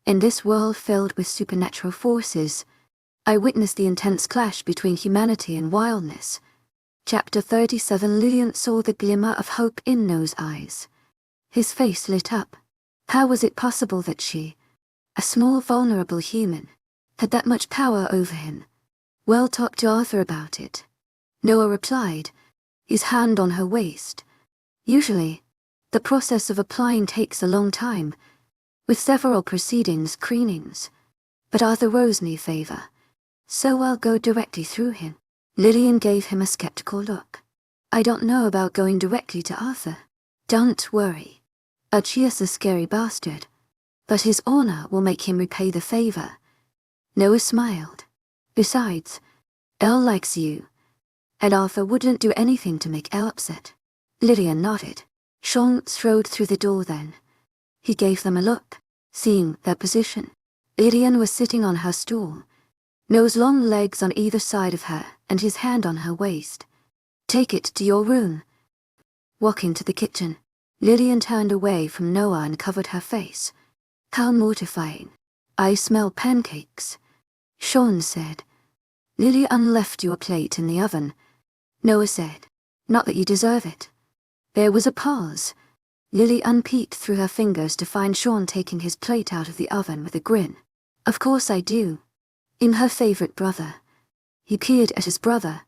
In this world filled with supernatural forces, I witnessed the intense clash between humanity and wildness. Chapter 37. Lillian saw the glimmer of hope in Noah's eyes. His face lit up. How was it possible that she, a small vulnerable human, had that much power over him? Well, talk to Arthur about it. Noah replied, his hand on her waist. Usually, the process of applying takes a long time, with several proceedings, screenings. But Arthur rose in favor, so I'll go directly through him. Lillian gave him a skeptical look. I don't know about going directly to Arthur. Don't worry. Archie's a scary bastard, but his honor will make him repay the favor. Noah smiled. Besides, Elle likes you, and Arthur wouldn't do anything to make Elle upset. Lillian nodded. Sean strode through the door then. He gave them a look, seeing their position. Lillian was sitting on her stool, Noah's long legs on either side of her and his hand on her waist. Take it to your room. Walking to the kitchen, Lillian turned away from Noah and covered her face. How mortifying. I smell pancakes. Sean said. Lillian left your plate in the oven. Noah said. Not that you deserve it. There was a pause. Lillian peeked through her fingers to find Sean taking his plate out of the oven with a grin. Of course I do. I'm her favorite brother. He peered at his brother.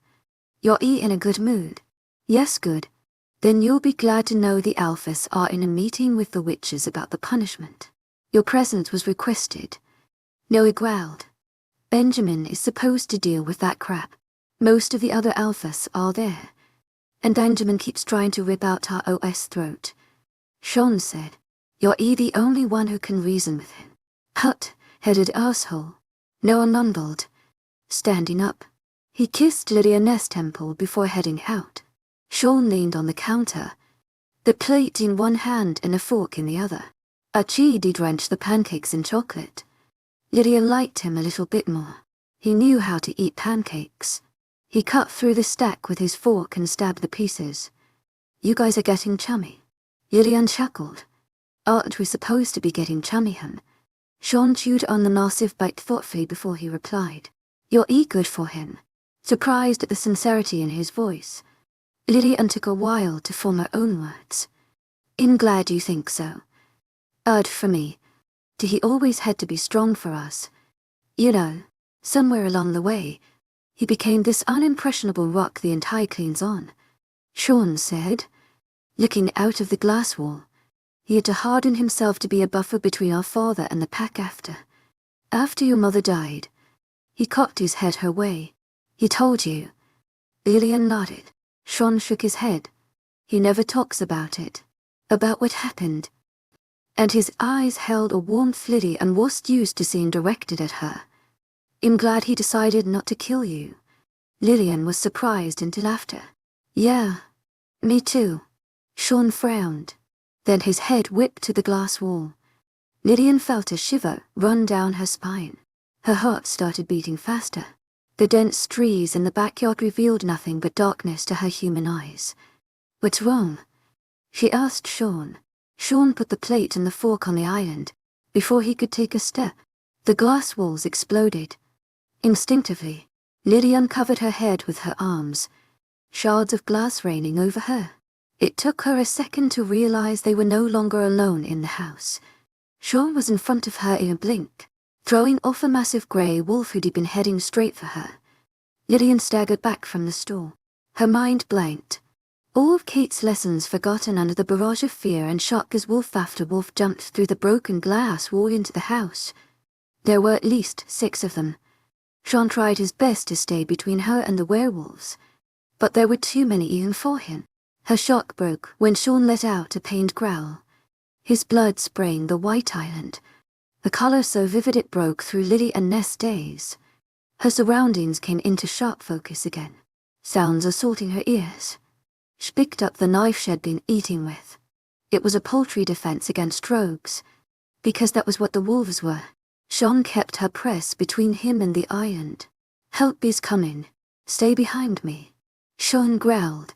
You're in a good mood. Yes, good. Then you'll be glad to know the Alphas are in a meeting with the witches about the punishment. Your presence was requested. Noah growled. Benjamin is supposed to deal with that crap. Most of the other Alphas are there, and Benjamin keeps trying to rip out our OS throat. Sean said, You're the only one who can reason with him. Hut-headed asshole. Noah mumbled. Standing up, he kissed Lillian's temple before heading out. Sean leaned on the counter, the plate in one hand and a fork in the other. Archie drenched the pancakes in chocolate. Lillian liked him a little bit more. He knew how to eat pancakes. He cut through the stack with his fork and stabbed the pieces. You guys are getting chummy. Lillian chuckled. Aren't we supposed to be getting chummy, hun? Sean chewed on the massive bite thoughtfully before he replied. You're good for him. Surprised at the sincerity in his voice, Lillian took a while to form her own words. I'm glad you think so. For me, he always had to be strong for us. You know, somewhere along the way, he became this unimpressionable rock the entire cleans on. Sean said, looking out of the glass wall. He had to harden himself to be a buffer between our father and the pack after. After your mother died, he cocked his head her way. He told you. Lillian nodded. Sean shook his head. He never talks about it. About what happened. And his eyes held a warmth Lillian wasn't used to seeing directed at her. I'm glad he decided not to kill you. Lillian was surprised into laughter. Yeah, me too. Sean frowned. Then his head whipped to the glass wall. Lillian felt a shiver run down her spine. Her heart started beating faster. The dense trees in the backyard revealed nothing but darkness to her human eyes. What's wrong? She asked Sean. Sean put the plate and the fork on the island. Before he could take a step, the glass walls exploded. Instinctively, Lillian covered her head with her arms, shards of glass raining over her. It took her a second to realize they were no longer alone in the house. Sean was in front of her in a blink, throwing off a massive grey wolf who'd been heading straight for her. Lillian staggered back from the store. Her mind blanked. All of Kate's lessons forgotten under the barrage of fear and shock as wolf after wolf jumped through the broken glass wall into the house. There were at least 6 of them. Sean tried his best to stay between her and the werewolves, but there were too many even for him. Her shock broke when Sean let out a pained growl, his blood spraying the white island, a color so vivid it broke through Lillian's daze. Her surroundings came into sharp focus again, sounds assaulting her ears. She picked up the knife she'd been eating with. It was a paltry defense against rogues, because that was what the wolves were. Sean kept her pressed between him and the island. Help is coming. Stay behind me. Sean growled,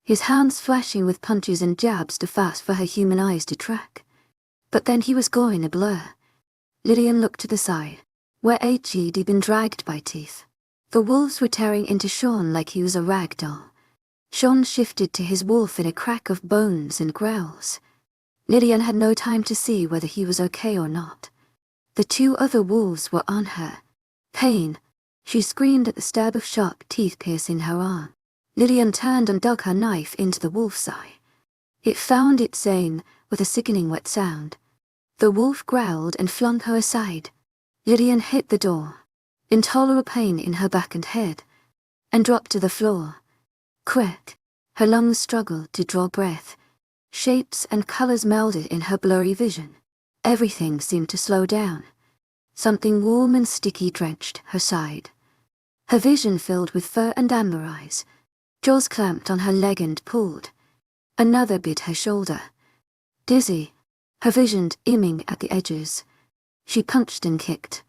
his hands flashing with punches and jabs too fast for her human eyes to track. But then he was going a blur. Lillian looked to the side, where Aged had been dragged by teeth. The wolves were tearing into Sean like he was a rag doll. Sean shifted to his wolf in a crack of bones and growls. Lillian had no time to see whether he was okay or not. The two other wolves were on her. Pain. She screamed at the stab of sharp teeth piercing her arm. Lillian turned and dug her knife into the wolf's eye. It found its aim with a sickening wet sound. The wolf growled and flung her aside. Lillian hit the door, intolerable pain in her back and head, and dropped to the floor. Quick. Her lungs struggled to draw breath. Shapes and colors melded in her blurry vision. Everything seemed to slow down. Something warm and sticky drenched her side. Her vision filled with fur and amber eyes. Jaws clamped on her leg and pulled. Another bit her shoulder. Dizzy, her vision dimming at the edges. She punched and kicked,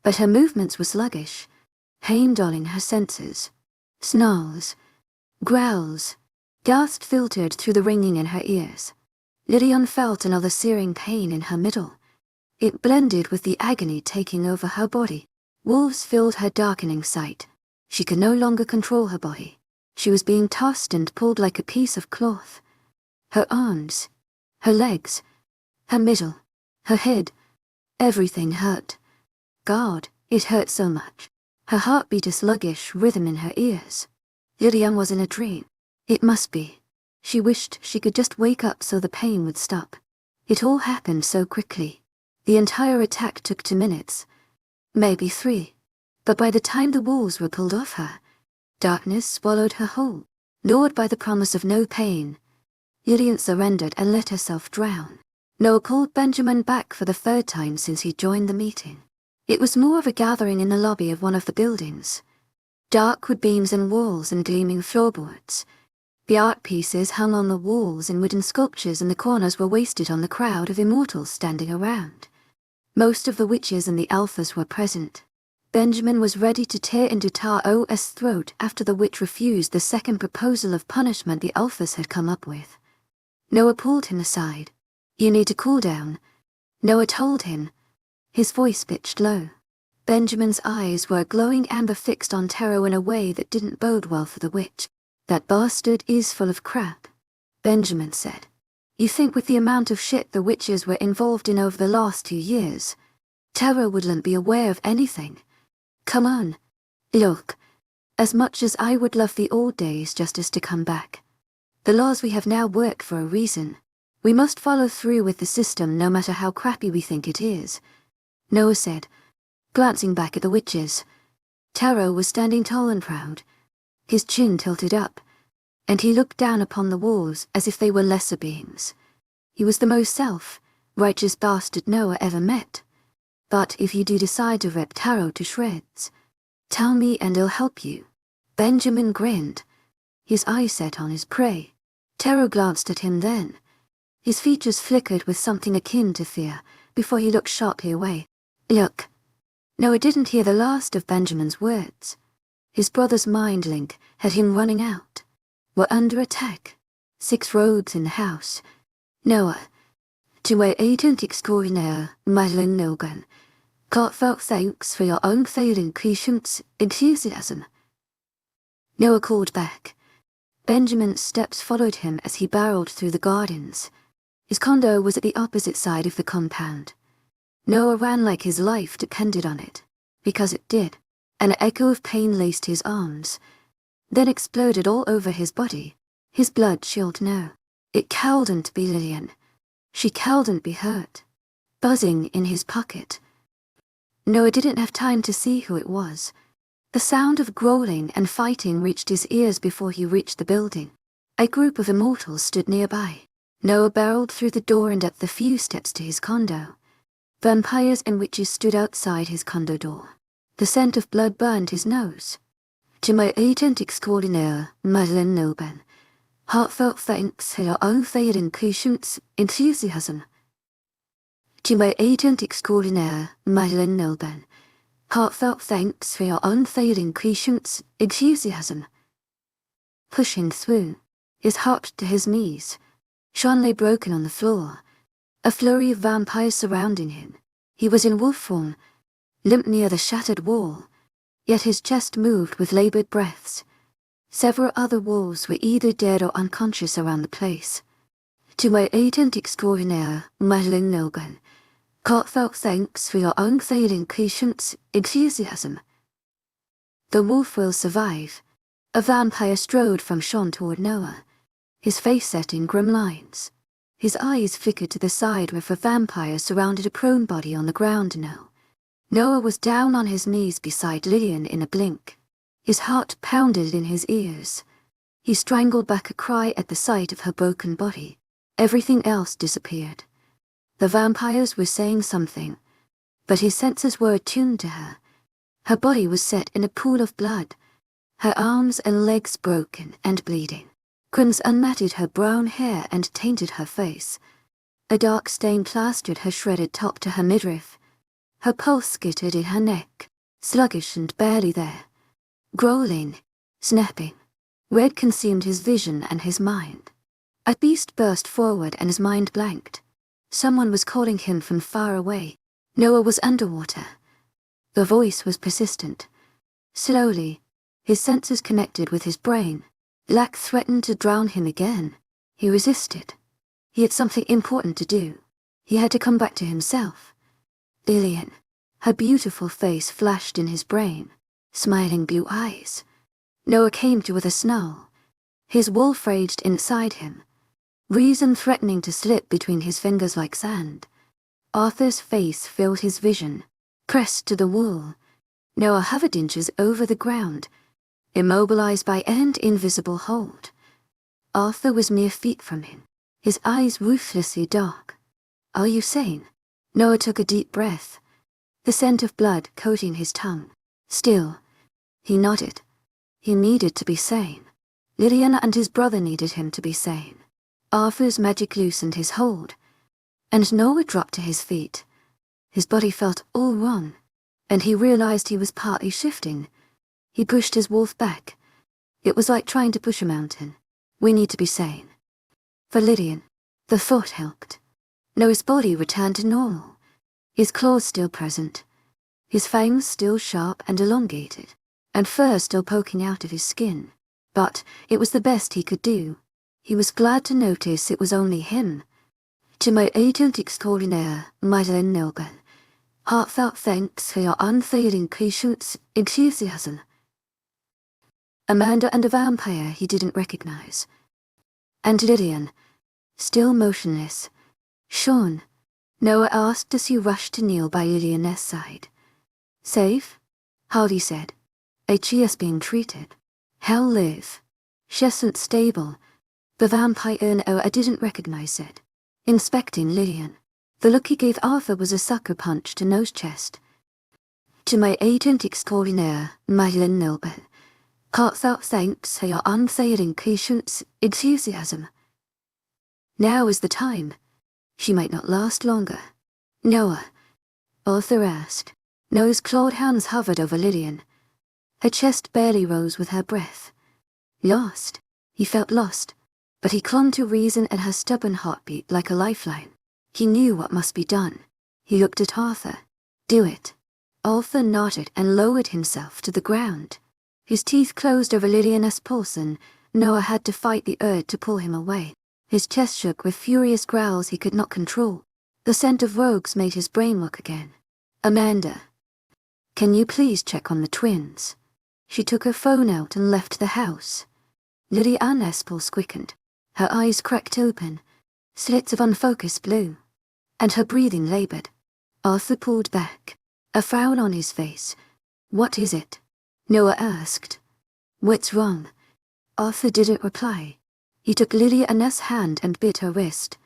but her movements were sluggish, pain dulling her senses. Snarls, growls, gasps filtered through the ringing in her ears. Lillian felt another searing pain in her middle. It blended with the agony taking over her body. Wolves filled her darkening sight. She could no longer control her body. She was being tossed and pulled like a piece of cloth. Her arms, her legs, her middle, her head, everything hurt. God, it hurt so much. Her heart beat a sluggish rhythm in her ears. Lillian was in a dream. It must be. She wished she could just wake up so the pain would stop. It all happened so quickly. The entire attack took 2 minutes. Maybe 3. But by the time the walls were pulled off her, darkness swallowed her whole. Lured by the promise of no pain, Lillian surrendered and let herself drown. Noah called Benjamin back for the 3rd time since he joined the meeting. It was more of a gathering in the lobby of one of the buildings. Dark with beams and walls and gleaming floorboards. The art pieces hung on the walls and wooden sculptures in the corners were wasted on the crowd of immortals standing around. Most of the witches and the alphas were present. Benjamin was ready to tear into Tao's throat after the witch refused the second proposal of punishment the alphas had come up with. Noah pulled him aside. "You need to cool down," Noah told him, his voice pitched low. Benjamin's eyes were glowing amber fixed on Taro in a way that didn't bode well for the witch. "That bastard is full of crap," Benjamin said. "You think with the amount of shit the witches were involved in over the last 2 years, Taro wouldn't be aware of anything? Come on. Look, as much as I would love the old days justice to come back, the laws we have now work for a reason. We must follow through with the system no matter how crappy we think it is," Noah said, glancing back at the witches. Taro was standing tall and proud, his chin tilted up, and he looked down upon the walls as if they were lesser beings. He was the most self-righteous bastard Noah ever met. "But if you do decide to rip Taro to shreds, tell me and I'll help you." Benjamin grinned, his eyes set on his prey. Taro glanced at him then. His features flickered with something akin to fear before he looked sharply away. "Look." Noah didn't hear the last of Benjamin's words. His brother's mind link had him running out. "We're under attack. 6 rogues in the house. Noah, to my agent extraordinaire, Madeline Logan, heartfelt thanks for your unfailing patience, enthusiasm." Noah called back. Benjamin's steps followed him as he barreled through the gardens. His condo was at the opposite side of the compound. Noah ran like his life depended on it, because it did. An echo of pain laced his arms, then exploded all over his body. His blood chilled now. It couldn't be Lillian. She couldn't be hurt. Buzzing in his pocket. Noah didn't have time to see who it was. The sound of growling and fighting reached his ears before he reached the building. A group of immortals stood nearby. Noah barreled through the door and up the few steps to his condo. Vampires and witches stood outside his condo door. The scent of blood burned his nose. "To my agent extraordinaire, Madeline Logan, heartfelt thanks for your unfailing patience, enthusiasm." "To my agent extraordinaire, Madeline Logan, heartfelt thanks for your unfailing patience, enthusiasm." Pushing through, his heart to his knees, Sean lay broken on the floor, a flurry of vampires surrounding him. He was in wolf form, limp near the shattered wall, yet his chest moved with labored breaths. Several other wolves were either dead or unconscious around the place. To my agent extraordinaire, Lillian, heartfelt thanks for your unfailing patience, enthusiasm. The wolf will survive. A vampire strode from Sean toward Noah, his face set in grim lines. His eyes flickered to the side where the vampire surrounded a prone body on the ground now. Noah was down on his knees beside Lillian in a blink. His heart pounded in his ears. He strangled back a cry at the sight of her broken body. Everything else disappeared. The vampires were saying something, but his senses were attuned to her. Her body was set in a pool of blood, her arms and legs broken and bleeding. Crimson unmatted her brown hair and tainted her face. A dark stain plastered her shredded top to her midriff. Her pulse skittered in her neck, sluggish and barely there. Growling, snapping. Red consumed his vision and his mind. A beast burst forward and his mind blanked. Someone was calling him from far away. Noah was underwater. The voice was persistent. Slowly, his senses connected with his brain. Lack threatened to drown him again. He resisted. He had something important to do. He had to come back to himself. Lillian. Her beautiful face flashed in his brain. Smiling blue eyes. Noah came to with a snarl. His wolf raged inside him. Reason threatening to slip between his fingers like sand. Arthur's face filled his vision. Pressed to the wall. Noah hovered inches over the ground, immobilized by an invisible hold. Arthur was mere feet from him, his eyes ruthlessly dark. Are you sane? Noah took a deep breath, the scent of blood coating his tongue. Still, he nodded. He needed to be sane. Lillian and his brother needed him to be sane. Arthur's magic loosened his hold, and Noah dropped to his feet. His body felt all wrong, and he realized he was partly shifting. He pushed his wolf back. It was like trying to push a mountain. We need to be sane. For Lillian, the thought helped. Noah's body returned to normal, his claws still present, his fangs still sharp and elongated, and fur still poking out of his skin. But it was the best he could do. He was glad to notice it was only him. To my agent extraordinaire, Lillian, heartfelt thanks for your unfailing patience, enthusiasm. Amanda and a vampire he didn't recognize. And Lillian, still motionless. Sean, Noah asked as he rushed to kneel by Lillian's side. Safe? Hardy said. H.E.S. being treated. Hell live. Shesant stable. The vampire Noah didn't recognize it. Inspecting Lillian. The look he gave Arthur was a sucker punch to Noah's chest. To my agent extraordinaire, Lillian, heartfelt thanks for your unfailing patience, enthusiasm. Now is the time. She might not last longer. Noah, Arthur asked. Noah's clawed hands hovered over Lillian. Her chest barely rose with her breath. Lost. He felt lost, but he clung to reason and her stubborn heartbeat like a lifeline. He knew what must be done. He looked at Arthur. Do it. Arthur nodded and lowered himself to the ground. His teeth closed over Lillian's pulse, and Noah had to fight the urge to pull him away. His chest shook with furious growls he could not control. The scent of rogues made his brain work again. Amanda. Can you please check on the twins? She took her phone out and left the house. Lillian's pulse quickened. Her eyes cracked open, slits of unfocused blue, and her breathing labored. Arthur pulled back, a frown on his face. What is it? Noah asked. What's wrong? Arthur didn't reply. He took Lillian's hand and bit her wrist,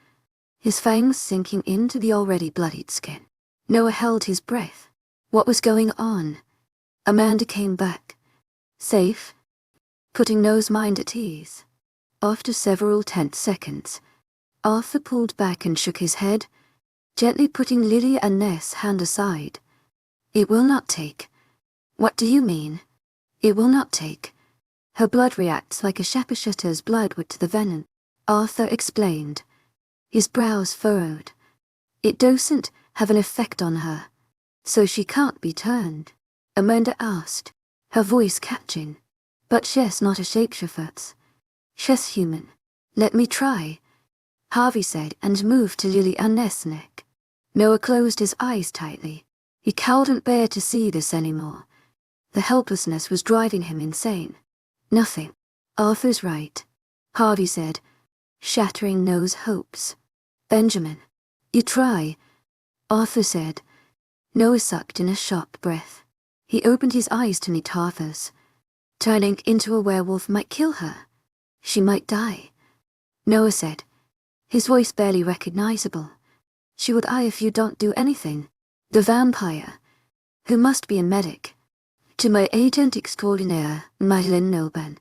his fangs sinking into the already bloodied skin. Noah held his breath. What was going on? Amanda came back. Safe? Putting Noah's mind at ease. After several tense seconds, Arthur pulled back and shook his head, gently putting Lillian's hand aside. It will not take. What do you mean? It will not take. Her blood reacts like a shapeshutter's blood would to the venom, Arthur explained. His brows furrowed. It doesn't, have an effect on her. So she can't be turned? Amanda asked, her voice catching. But she's not a shapeshifter. She's human. Let me try, Harvey said and moved to Lillian's neck. Noah closed his eyes tightly. He couldn't bear to see this anymore. The helplessness was driving him insane. Nothing. Arthur's right, Harvey said, shattering Noah's hopes. Benjamin, you try, Arthur said. Noah sucked in a sharp breath. He opened his eyes to meet Arthur's. Turning into a werewolf might kill her. She might die, Noah said, his voice barely recognizable. She would die if you don't do anything. The vampire, who must be a medic. To my agent extraordinaire, Madeline Noban.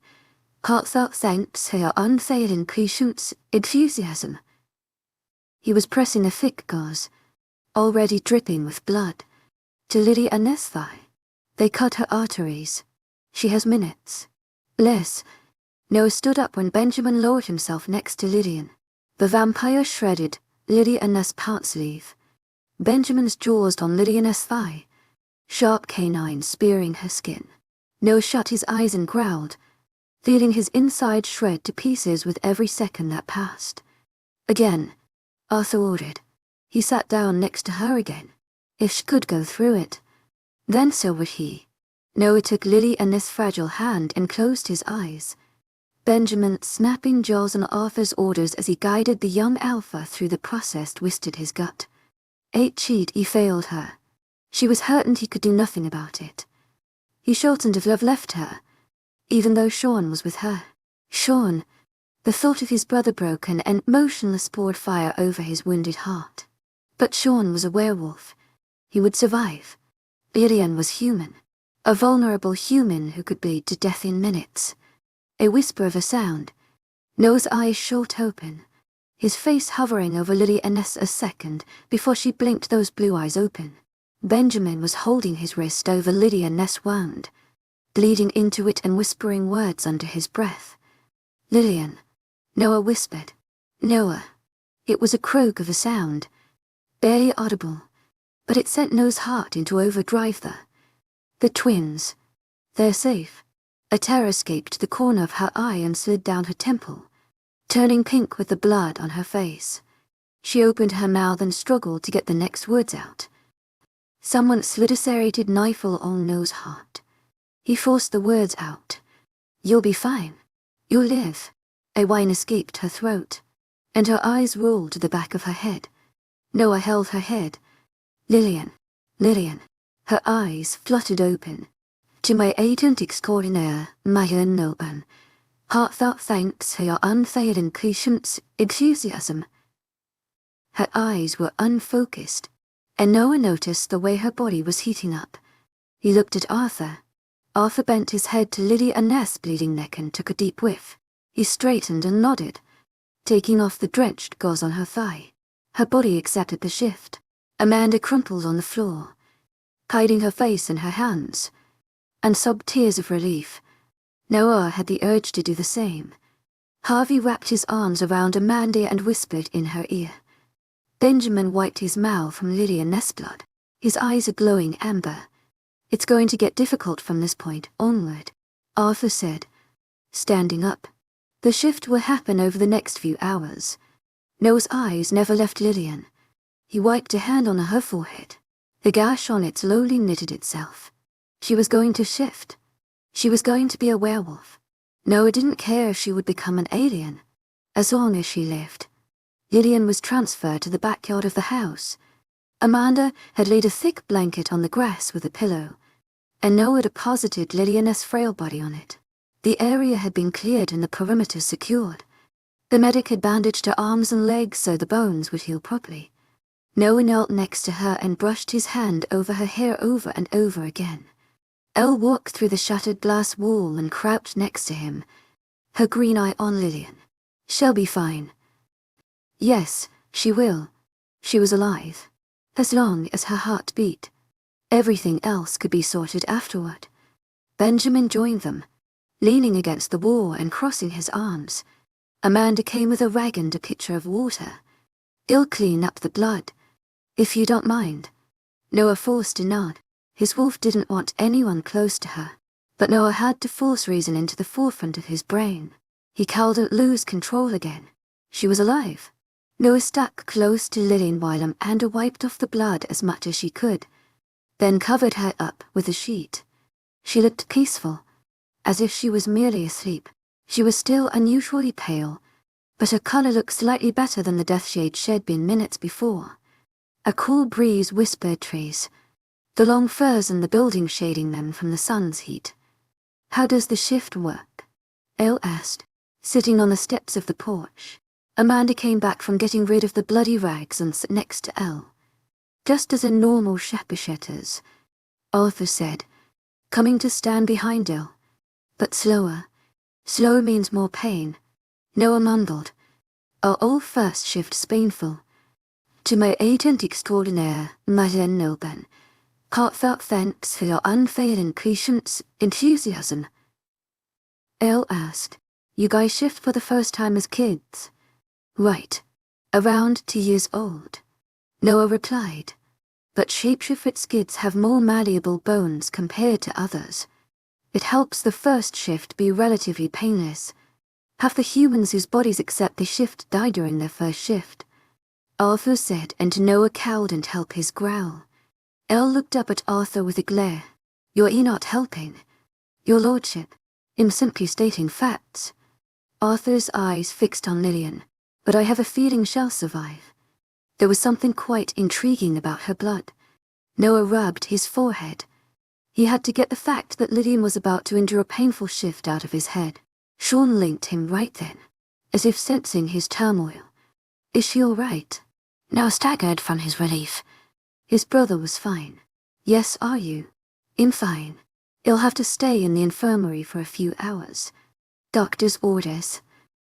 Heartfelt thanks for your unfailing patience, enthusiasm. He was pressing a thick gauze, already dripping with blood, to Lillian's thigh. They cut her arteries. She has minutes. Less. Noah stood up when Benjamin lowered himself next to Lillian. The vampire shredded Lillian's pant sleeve. Benjamin's jaws on Lillian's thigh, sharp canines spearing her skin. Noah shut his eyes and growled, feeling his inside shred to pieces with every second that passed. Again, Arthur ordered. He sat down next to her again. If she could go through it, then so would he. Noah took Lillian's fragile hand and closed his eyes. Benjamin, snapping jaws on Arthur's orders as he guided the young alpha through the process, twisted his gut. He failed her. She was hurt and he could do nothing about it. He shouldn't have left her, even though Sean was with her. Sean, the thought of his brother broken and motionless poured fire over his wounded heart. But Sean was a werewolf. He would survive. Lillian was human. A vulnerable human who could bleed to death in minutes. A whisper of a sound. Noah's eyes short open, his face hovering over Lillian's a second before she blinked those blue eyes open. Benjamin was holding his wrist over Lillian's wound, bleeding into it and whispering words under his breath. Lillian, Noah whispered. Noah. It was a croak of a sound, barely audible, but it sent Noah's heart into overdrive. The twins. They're safe. A tear escaped the corner of her eye and slid down her temple, turning pink with the blood on her face. She opened her mouth and struggled to get the next words out. Someone slid a serrated knife on Noah's heart. He forced the words out. You'll be fine. You'll live. A whine escaped her throat, and her eyes rolled to the back of her head. Noah held her head. Lillian. Lillian. Her eyes fluttered open. To my agent extraordinaire, Madeline Noban. Heartfelt thanks for your unfailing patience, enthusiasm. Her eyes were unfocused, and Noah noticed the way her body was heating up. He looked at Arthur. Arthur bent his head to Lillian's bleeding neck and took a deep whiff. He straightened and nodded, taking off the drenched gauze on her thigh. Her body accepted the shift. Amanda crumpled on the floor, hiding her face in her hands, and sobbed tears of relief. Noah had the urge to do the same. Harvey wrapped his arms around Amanda and whispered in her ear. Benjamin wiped his mouth from Lillian's blood. His eyes are glowing amber. It's going to get difficult from this point onward, Arthur said, standing up. The shift will happen over the next few hours. Noah's eyes never left Lillian. He wiped a hand on her forehead. The gash on it slowly knitted itself. She was going to shift. She was going to be a werewolf. Noah didn't care if she would become an alien, as long as she lived. Lillian was transferred to the backyard of the house. Amanda had laid a thick blanket on the grass with a pillow, and Noah deposited Lillian's frail body on it. The area had been cleared and the perimeter secured. The medic had bandaged her arms and legs so the bones would heal properly. Noah knelt next to her and brushed his hand over her hair over and over again. Elle walked through the shattered glass wall and crouched next to him, her green eye on Lillian. She'll be fine. Yes, she will. She was alive. As long as her heart beat. Everything else could be sorted afterward. Benjamin joined them, leaning against the wall and crossing his arms. Amanda came with a rag and a pitcher of water. He'll clean up the blood. If you don't mind. Noah forced a nod. His wolf didn't want anyone close to her. But Noah had to force reason into the forefront of his brain. He couldn't lose control again. She was alive. Noah stuck close to Lillian while Amanda wiped off the blood as much as she could, then covered her up with a sheet. She looked peaceful, as if she was merely asleep. She was still unusually pale, but her color looked slightly better than the death shade she'd been minutes before. A cool breeze whispered trees, the long firs in the building shading them from the sun's heat. How does the shift work? Elle asked, sitting on the steps of the porch. Amanda came back from getting rid of the bloody rags and sat next to Elle. Just as a normal shepherdess, Arthur said, coming to stand behind Elle. But slower. Slower means more pain. Noah mumbled. Our all first shift's painful. To my agent extraordinaire, Madeleine Nilben. Heartfelt thanks for your unfailing patience, enthusiasm. Elle asked, you guys shift for the first time as kids? Right. Around 2 years old. Noah replied. But shapeshift kids have more malleable bones compared to others. It helps the first shift be relatively painless. Half the humans whose bodies accept the shift die during their first shift. Arthur said, and Noah cowed and helped his growl. Elle looked up at Arthur with a glare. You're not helping. Your lordship. I'm simply stating facts. Arthur's eyes fixed on Lillian. But I have a feeling she'll survive. There was something quite intriguing about her blood. Noah rubbed his forehead. He had to get the fact that Lillian was about to endure a painful shift out of his head. Sean linked him right then, as if sensing his turmoil. Is she all right? Noah staggered from his relief. His brother was fine. Yes, are you? I'm fine. He'll have to stay in the infirmary for a few hours. Doctor's orders.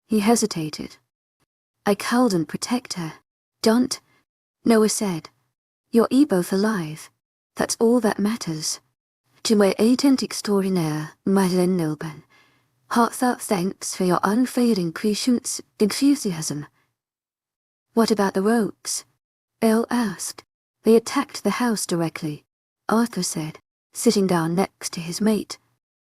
He hesitated. I couldn't protect her. Don't. Noah said. You're both alive. That's all that matters. To my agent extraordinaire, Madeleine Nilben. Heartfelt thanks for your unfailing patience, enthusiasm. What about the rogues? Elle asked. They attacked the house directly, Arthur said, sitting down next to his mate.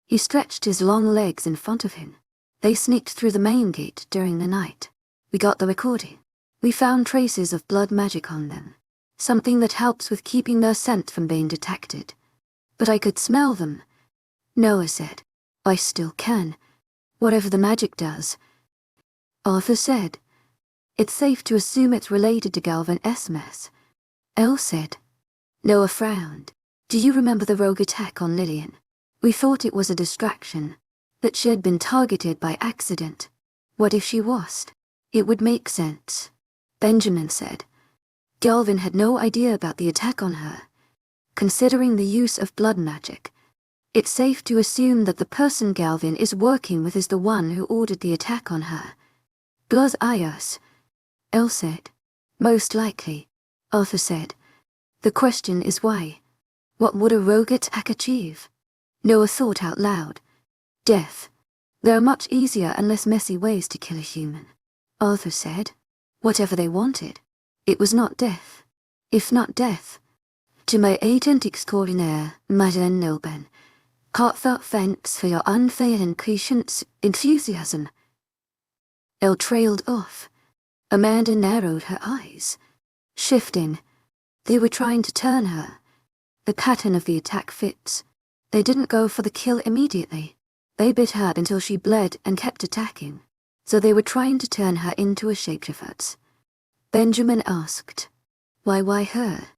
He stretched his long legs in front of him. They sneaked through the main gate during the night. We got the recording. We found traces of blood magic on them, something that helps with keeping their scent from being detected. But I could smell them. Noah said. I still can, whatever the magic does. Arthur said. It's safe to assume it's related to Galvin's mess. Elle said. Noah frowned. Do you remember the rogue attack on Lillian? We thought it was a distraction, that she had been targeted by accident. What if she wasn't? It would make sense, Benjamin said. Galvin had no idea about the attack on her. Considering the use of blood magic, it's safe to assume that the person Galvin is working with is the one who ordered the attack on her. Blood ayers, Elle said. Most likely, Arthur said. The question is why? What would a rogue attack achieve? Noah thought out loud. Death. There are much easier and less messy ways to kill a human, Arthur said. Whatever they wanted. It was not death. If not death. To my agent extraordinaire, Madeleine Nilben. Heartfelt thanks for your unfailing patience, enthusiasm. Elle trailed off. Amanda narrowed her eyes. Shifting. They were trying to turn her. The pattern of the attack fits. They didn't go for the kill immediately. They bit her until she bled and kept attacking. So they were trying to turn her into a shapeshifter. Benjamin asked. Why her?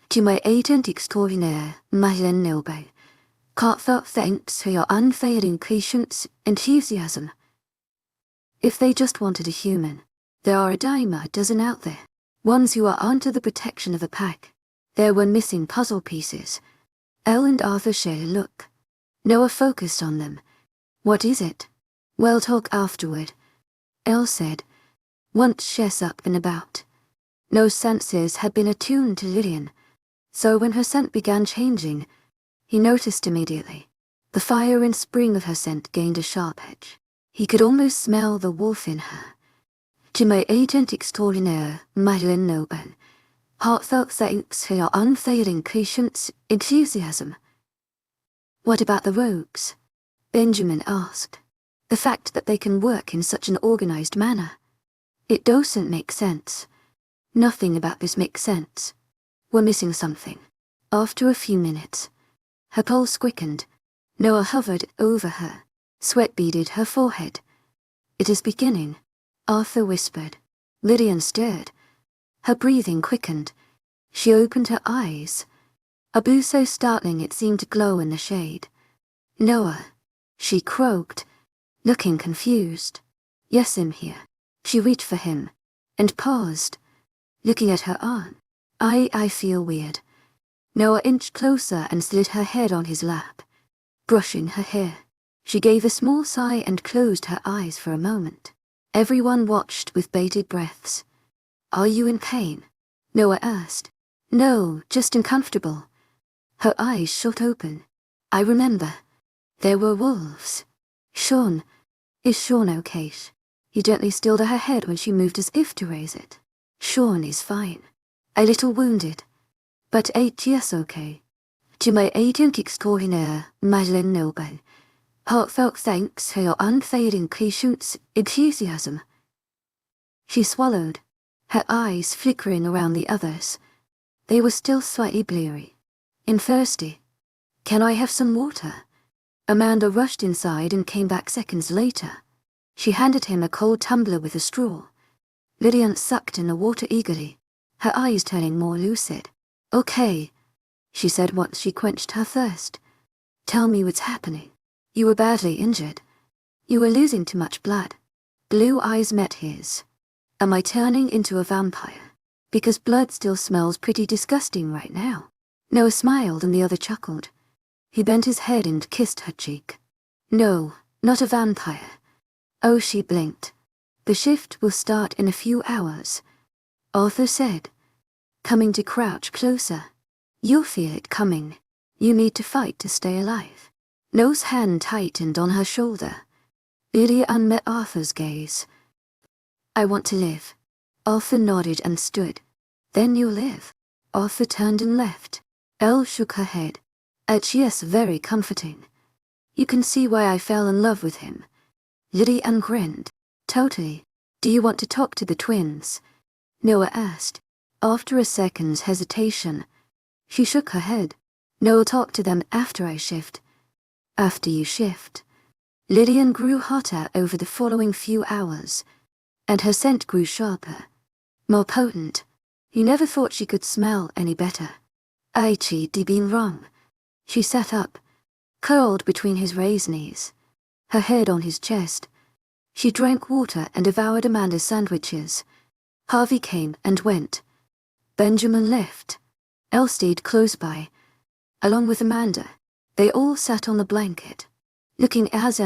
To my agent extraordinaire, Madeleine Nilben. Heartfelt thanks for your unfailing patience, enthusiasm. If they just wanted a human, there are a dime a dozen out there. Ones who are under the protection of the pack. There were missing puzzle pieces. Elle and Arthur shared a look. Noah focused on them. What is it? We'll talk afterward, Elle said. Once she's up and about. No senses had been attuned to Lillian, so when her scent began changing, he noticed immediately. The fire and spring of her scent gained a sharp edge. He could almost smell the wolf in her. To my agent extraordinaire, Madeleine Nilben. Heartfelt thanks for your unfailing patience, enthusiasm. What about the rogues? Benjamin asked. The fact that they can work in such an organized manner. It doesn't make sense. Nothing about this makes sense. We're missing something. After a few minutes, her pulse quickened. Noah hovered over her. Sweat beaded her forehead. It is beginning, Arthur whispered. Lillian stared. Her breathing quickened. She opened her eyes. A blue so startling it seemed to glow in the shade. Noah, she croaked, looking confused. Yes, I'm here. She reached for him, and paused, looking at her arm. I feel weird. Noah inched closer and slid her head on his lap, brushing her hair. She gave a small sigh and closed her eyes for a moment. Everyone watched with bated breaths. Are you in pain? Noah asked. No, just uncomfortable. Her eyes shot open. I remember. There were wolves. Sean. Is Sean okay? He gently stilled her head when she moved as if to raise it. Sean is fine. A little wounded. But yes, okay. To my agent extraordinaire, Madeleine Noble. Heartfelt thanks for your unfailing patience, enthusiasm. She swallowed, her eyes flickering around the others. They were still slightly bleary. And thirsty. Can I have some water? Amanda rushed inside and came back seconds later. She handed him a cold tumbler with a straw. Lillian sucked in the water eagerly, her eyes turning more lucid. Okay, she said once she quenched her thirst. Tell me what's happening. You were badly injured. You were losing too much blood. Blue eyes met his. Am I turning into a vampire? Because blood still smells pretty disgusting right now. Noah smiled and the other chuckled. He bent his head and kissed her cheek. No, not a vampire. Oh, she blinked. The shift will start in a few hours, Arthur said, coming to crouch closer. You'll feel it coming. You need to fight to stay alive. Noah's hand tightened on her shoulder. Lillian met Arthur's gaze. I want to live. Arthur nodded and stood. Then you'll live. Arthur turned and left. Elle shook her head. Yes, very comforting. You can see why I fell in love with him. Lillian grinned. Totally. Do you want to talk to the twins? Noah asked. After a second's hesitation, she shook her head. No, I'll talk to them after I shift. After you shift. Lillian grew hotter over the following few hours, and her scent grew sharper, more potent. He never thought she could smell any better. She'd been wrong. She sat up, curled between his raised knees, her head on his chest. She drank water and devoured Amanda's sandwiches. Harvey came and went. Benjamin left. Elle stayed close by, along with Amanda. They all sat on the blanket, looking as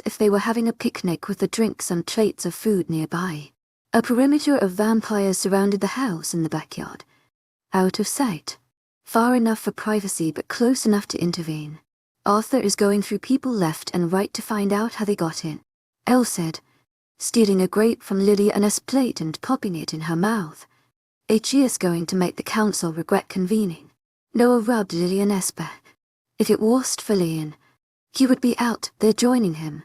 if they were having a picnic with the drinks and plates of food nearby. A perimeter of vampires surrounded the house in the backyard. Out of sight. Far enough for privacy but close enough to intervene. Arthur is going through people left and right to find out how they got in, Elle said, stealing a grape from Lillian's plate and popping it in her mouth. She is going to make the council regret convening. Noah rubbed Lillian's back. If it wasn't for Lillian, he would be out there joining him.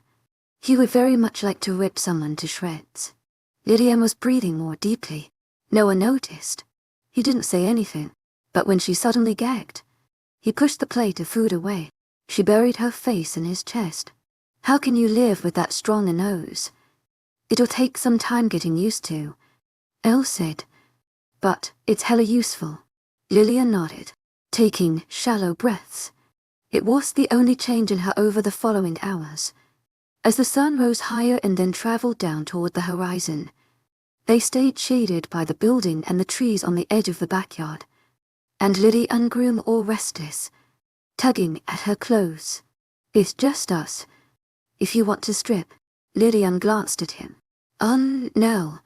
He would very much like to rip someone to shreds. Lillian was breathing more deeply. Noah noticed. He didn't say anything, but when she suddenly gagged, he pushed the plate of food away. She buried her face in his chest. How can you live with that strong a nose? It'll take some time getting used to, Elle said. But it's hella useful. Lillian nodded, taking shallow breaths. It was the only change in her over the following hours. As the sun rose higher and then traveled down toward the horizon, they stayed shaded by the building and the trees on the edge of the backyard, and Lillian grew all restless, tugging at her clothes. It's just us. If you want to strip. Lillian glanced at him. No.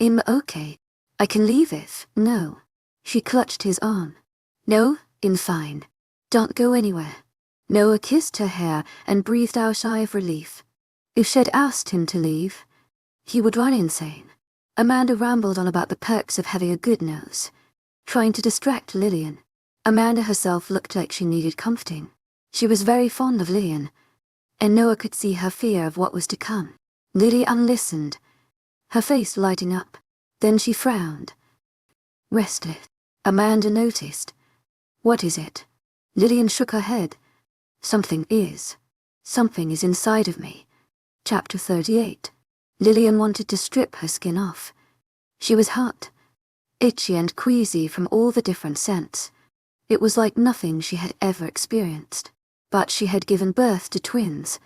I'm okay. I can leave if, no. She clutched his arm. No, I'm fine. Don't go anywhere. Noah kissed her hair and breathed out a sigh of relief. If she'd asked him to leave, he would run insane. Amanda rambled on about the perks of having a good nose. trying to distract Lillian. Amanda herself looked like she needed comforting. She was very fond of Lillian, and Noah could see her fear of what was to come. Lillian listened, her face lighting up. Then she frowned. Restless. Amanda noticed. What is it? Lillian shook her head. Something is. Something is inside of me. Chapter 38. Lillian wanted to strip her skin off. She was hot, itchy and queasy from all the different scents. It was like nothing she had ever experienced. But she had given birth to twins,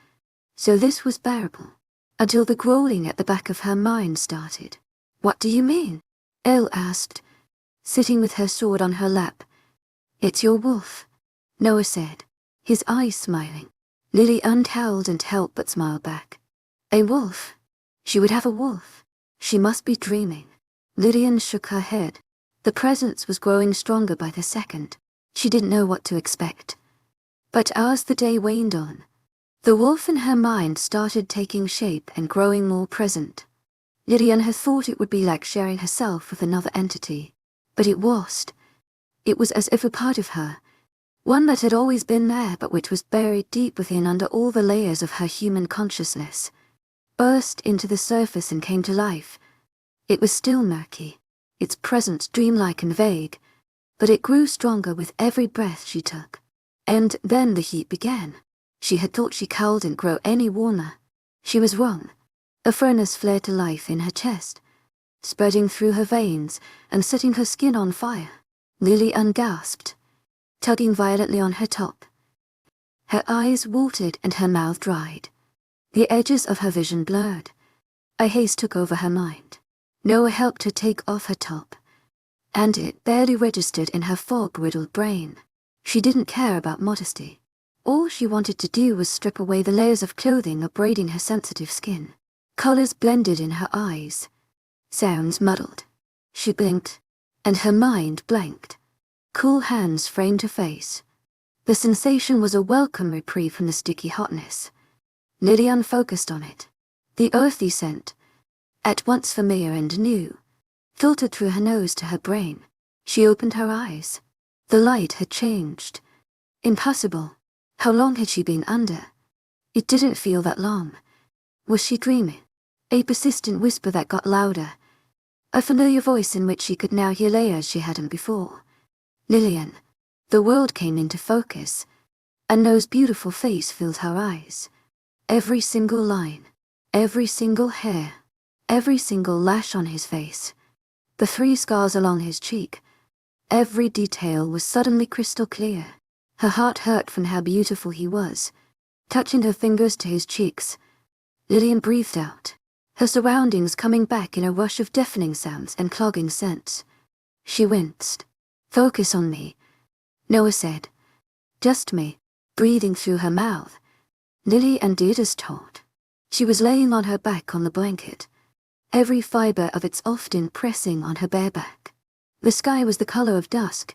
so this was bearable. Until the growling at the back of her mind started. What do you mean? Elle asked, sitting with her sword on her lap. It's your wolf, Noah said, his eyes smiling. Lillian howled and helped but smiled back. A wolf? She would have a wolf. She must be dreaming. Lillian shook her head. The presence was growing stronger by the second. She didn't know what to expect. But as the day waned on, the wolf in her mind started taking shape and growing more present. Lillian had thought it would be like sharing herself with another entity, but it wasn't. It was as if a part of her, one that had always been there but which was buried deep within under all the layers of her human consciousness, burst into the surface and came to life. It was still murky, its presence dreamlike and vague, but it grew stronger with every breath she took. And then the heat began. She had thought she couldn't grow any warmer. She was wrong. A furnace flared to life in her chest, spreading through her veins and setting her skin on fire. Lillian gasped, tugging violently on her top. Her eyes watered and her mouth dried. The edges of her vision blurred. A haze took over her mind. Noah helped her take off her top, and it barely registered in her fog-riddled brain. She didn't care about modesty. All she wanted to do was strip away the layers of clothing abrading her sensitive skin. Colors blended in her eyes. Sounds muddled. She blinked, and her mind blanked. Cool hands framed her face. The sensation was a welcome reprieve from the sticky hotness. Lillian focused on it. The earthy scent, at once familiar and new, filtered through her nose to her brain. She opened her eyes. The light had changed. Impossible. How long had she been under? It didn't feel that long. Was she dreaming? A persistent whisper that got louder. A familiar voice in which she could now hear layers she hadn't before. Lillian. The world came into focus, and Noah's beautiful face filled her eyes. Every single line, every single hair, every single lash on his face, the 3 scars along his cheek, every detail was suddenly crystal clear. Her heart hurt from how beautiful he was. Touching her fingers to his cheeks, Lillian breathed out, her surroundings coming back in a rush of deafening sounds and clogging scents. She winced. Focus on me, Noah said. Just me, breathing through her mouth. Lillian did as told. She was laying on her back on the blanket, every fiber of its often pressing on her bare back. The sky was the color of dusk,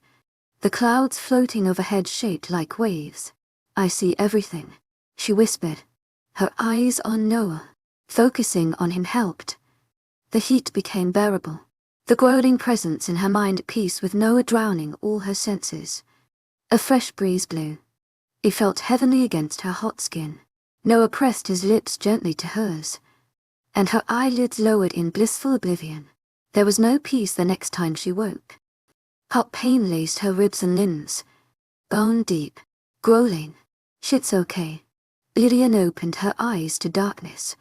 the clouds floating overhead shaped like waves. I see everything, she whispered, her eyes on Noah. Focusing on him helped. The heat became bearable, the growling presence in her mind at peace with Noah drowning all her senses. A fresh breeze blew. It felt heavenly against her hot skin. Noah pressed his lips gently to hers, and her eyelids lowered in blissful oblivion. There was no peace the next time she woke. Hot pain laced her ribs and limbs, bone deep, growling. Shit's okay. Lillian opened her eyes to darkness.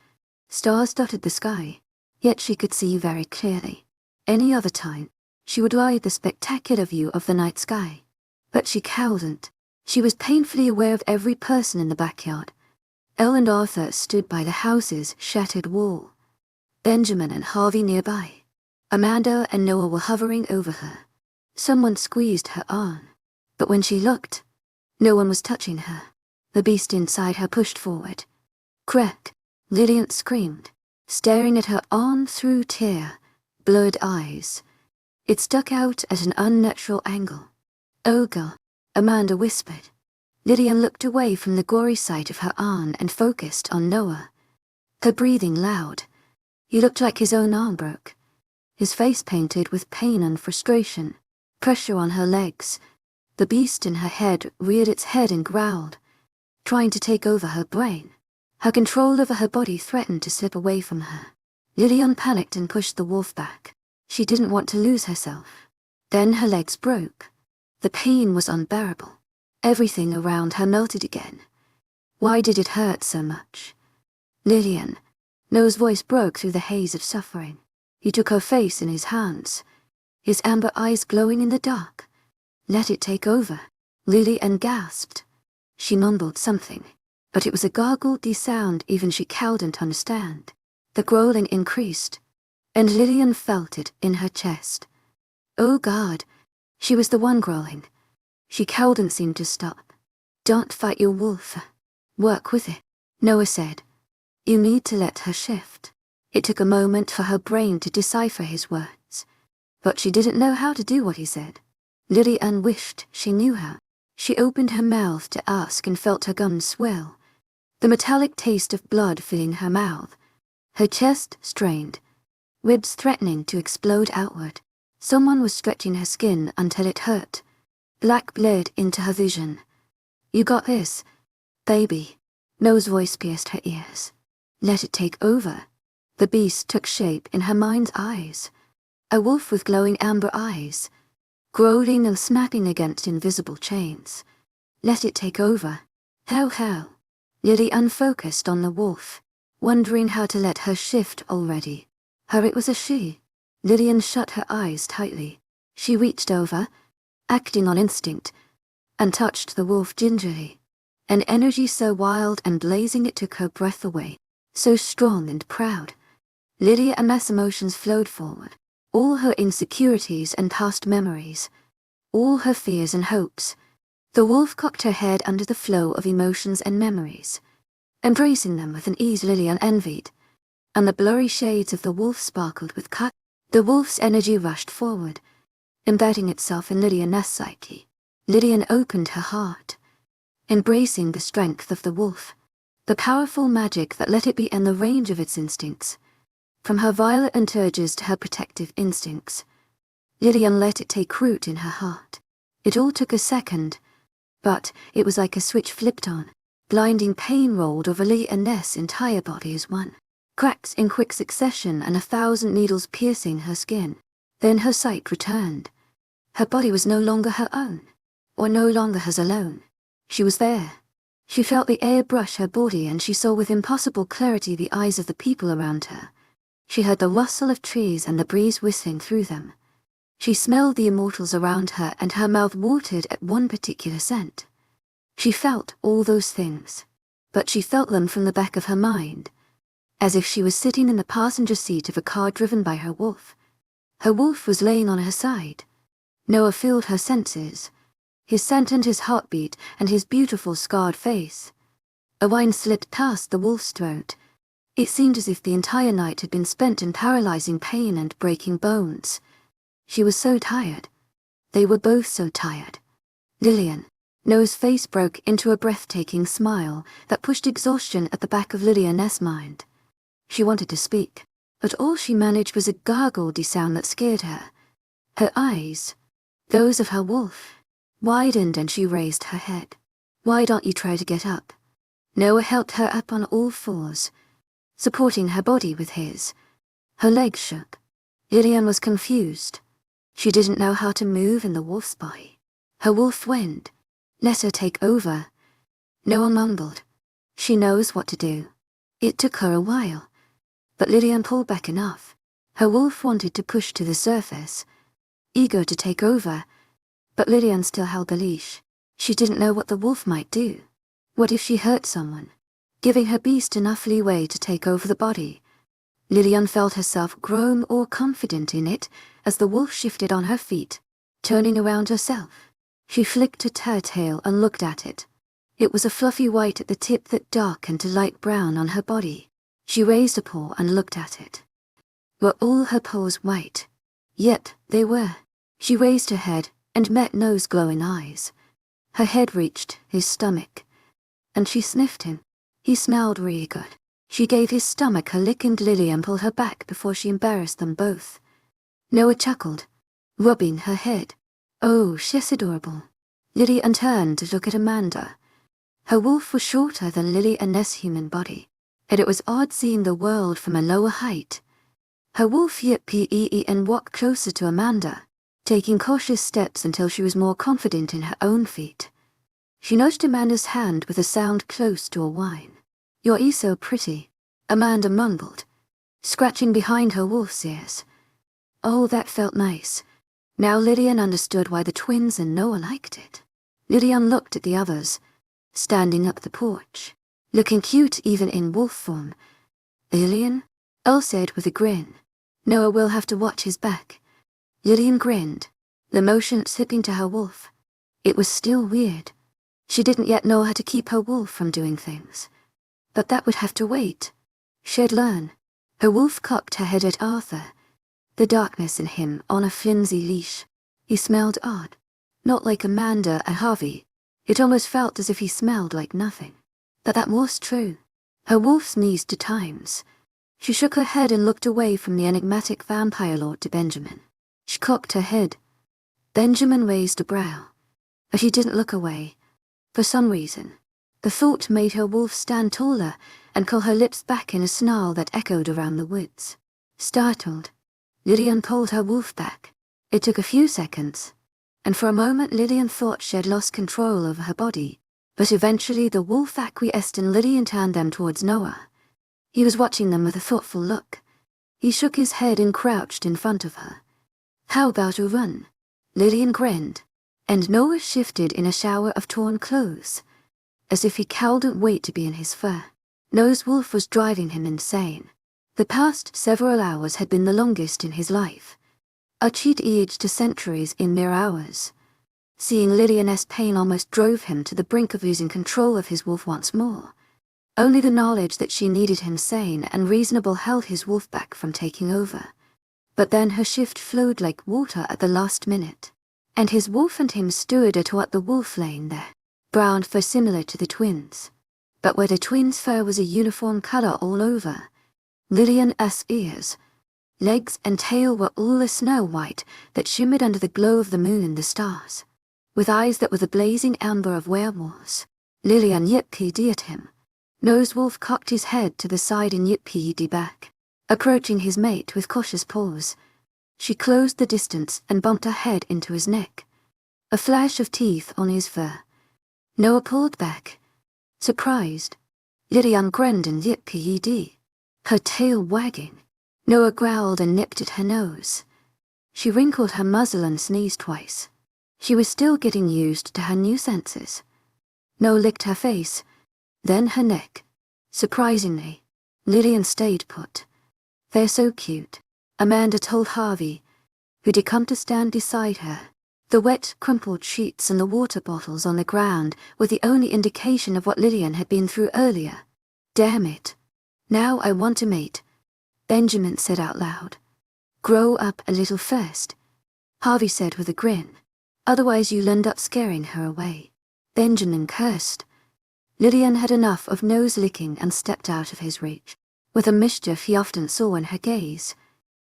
Stars dotted the sky, yet she could see very clearly. Any other time, she would ride the spectacular view of the night sky. But she couldn't. She was painfully aware of every person in the backyard. Elle and Arthur stood by the house's shattered wall. Benjamin and Harvey nearby. Amanda and Noah were hovering over her. Someone squeezed her arm, but when she looked, no one was touching her. The beast inside her pushed forward. Crack! Lillian screamed, staring at her arm through tear, blurred eyes. It stuck out at an unnatural angle. Oh God, Amanda whispered. Lillian looked away from the gory sight of her arm and focused on Noah. Her breathing loud. He looked like his own arm broke, his face painted with pain and frustration. Pressure on her legs. The beast in her head reared its head and growled, trying to take over her brain. Her control over her body threatened to slip away from her. Lillian panicked and pushed the wolf back. She didn't want to lose herself. Then her legs broke. The pain was unbearable. Everything around her melted again. Why did it hurt so much? Lillian. No's voice broke through the haze of suffering. He took her face in his hands, his amber eyes glowing in the dark. Let it take over. Lillian gasped. She mumbled something, but it was a gargled sound even she couldn't understand. The growling increased, and Lillian felt it in her chest. Oh God, she was the one growling. She couldn't seem to stop. Don't fight your wolf. Work with it, Noah said. You need to let her shift. It took a moment for her brain to decipher his words, but she didn't know how to do what he said. Lillian wished she knew how. She opened her mouth to ask and felt her gums swell, the metallic taste of blood filling her mouth. Her chest strained, ribs threatening to explode outward. Someone was stretching her skin until it hurt. Black bled into her vision. You got this, baby. No's voice pierced her ears. Let it take over. The beast took shape in her mind's eyes. A wolf with glowing amber eyes, growling and snapping against invisible chains. Let it take over. How? Lillian focused on the wolf, wondering how to let her shift already. It was a she. Lillian shut her eyes tightly. She reached over, acting on instinct, and touched the wolf gingerly. An energy so wild and blazing it took her breath away, so strong and proud. Lillian's emotions flowed forward. All her insecurities and past memories, all her fears and hopes. The wolf cocked her head under the flow of emotions and memories, embracing them with an ease Lillian envied, and the blurry shades of the wolf sparkled with cut. The wolf's energy rushed forward, embedding itself in Lillian's psyche. Lillian opened her heart, embracing the strength of the wolf, the powerful magic that let it be in the range of its instincts. From her violent urges to her protective instincts, Lillian let it take root in her heart. It all took a second, but it was like a switch flipped on. Blinding pain rolled over Lillian's entire body as one. Cracks in quick succession and 1,000 needles piercing her skin. Then her sight returned. Her body was no longer her own, or no longer hers alone. She was there. She felt the air brush her body and she saw with impossible clarity the eyes of the people around her. She heard the rustle of trees and the breeze whistling through them. She smelled the immortals around her and her mouth watered at one particular scent. She felt all those things, but she felt them from the back of her mind, as if she was sitting in the passenger seat of a car driven by her wolf. Her wolf was laying on her side. Noah filled her senses, his scent and his heartbeat and his beautiful scarred face. A whine slipped past the wolf's throat. It seemed as if the entire night had been spent in paralyzing pain and breaking bones. She was so tired. They were both so tired. Lillian. Noah's face broke into a breathtaking smile that pushed exhaustion at the back of Lillian's mind. She wanted to speak, but all she managed was a gargledy sound that scared her. Her eyes, those of her wolf, widened and she raised her head. Why don't you try to get up? Noah helped her up on all fours, supporting her body with his. Her legs shook. Lillian was confused. She didn't know how to move in the wolf's body. Her wolf whined. Let her take over. Noah mumbled. She knows what to do. It took her a while, but Lillian pulled back enough. Her wolf wanted to push to the surface, eager to take over, but Lillian still held the leash. She didn't know what the wolf might do. What if she hurt someone? Giving her beast enough leeway to take over the body. Lillian felt herself grow more confident in it as the wolf shifted on her feet, turning around herself. She flicked her tail and looked at it. It was a fluffy white at the tip that darkened to light brown on her body. She raised a paw and looked at it. Were all her paws white? Yet they were. She raised her head and met No's glowing eyes. Her head reached his stomach, and she sniffed him. He smelled really good. She gave his stomach a lick and Lillian pulled her back before she embarrassed them both. Noah chuckled, rubbing her head. Oh, she's adorable. Lillian turned to look at Amanda. Her wolf was shorter than Lillian's human body, and it was odd seeing the world from a lower height. Her wolf yippee and walked closer to Amanda, taking cautious steps until she was more confident in her own feet. She nudged Amanda's hand with a sound close to a whine. "You're so pretty," Amanda mumbled, scratching behind her wolf's ears. Oh, that felt nice. Now Lillian understood why the twins and Noah liked it. Lillian looked at the others, standing up the porch, looking cute even in wolf form. "Lillian?" Elle said with a grin. "Noah will have to watch his back." Lillian grinned, the motion slipping to her wolf. It was still weird. She didn't yet know how to keep her wolf from doing things. But that would have to wait. She'd learn. Her wolf cocked her head at Arthur, the darkness in him on a flimsy leash. He smelled odd. Not like Amanda and Harvey. It almost felt as if he smelled like nothing. But that was true. Her wolf sneezed 2 times. She shook her head and looked away from the enigmatic vampire lord to Benjamin. She cocked her head. Benjamin raised a brow. But he didn't look away. For some reason, the thought made her wolf stand taller and curl her lips back in a snarl that echoed around the woods. Startled, Lillian pulled her wolf back. It took a few seconds, and for a moment Lillian thought she had lost control over her body, but eventually the wolf acquiesced and Lillian turned them towards Noah. He was watching them with a thoughtful look. He shook his head and crouched in front of her. "How about a run?" Lillian grinned, and Noah shifted in a shower of torn clothes, as if he couldn't wait to be in his fur. Noah's wolf was driving him insane. The past several hours had been the longest in his life. A cheat aged to centuries in mere hours. Seeing Lillian's pain almost drove him to the brink of losing control of his wolf once more. Only the knowledge that she needed him sane and reasonable held his wolf back from taking over. But then her shift flowed like water at the last minute, and his wolf and him stood at what the wolf lane there, brown fur similar to the twins. But where the twins' fur was a uniform color all over, Lillian's ears, legs and tail were all a snow white that shimmered under the glow of the moon and the stars. With eyes that were the blazing amber of werewolves, Lillian yippee at him. Noah's wolf cocked his head to the side and yippee back, approaching his mate with cautious paws. She closed the distance and bumped her head into his neck. A flash of teeth on his fur. Noah pulled back, surprised. Lillian grinned and yippee, her tail wagging. Noah growled and nipped at her nose. She wrinkled her muzzle and sneezed twice. She was still getting used to her new senses. Noah licked her face, then her neck. Surprisingly, Lillian stayed put. "They're so cute," Amanda told Harvey, who'd come to stand beside her. The wet, crumpled sheets and the water bottles on the ground were the only indication of what Lillian had been through earlier. "Damn it. Now I want a mate," Benjamin said out loud. "Grow up a little first," Harvey said with a grin. "Otherwise you'll end up scaring her away." Benjamin cursed. Lillian had enough of nose-licking and stepped out of his reach. With a mischief he often saw in her gaze,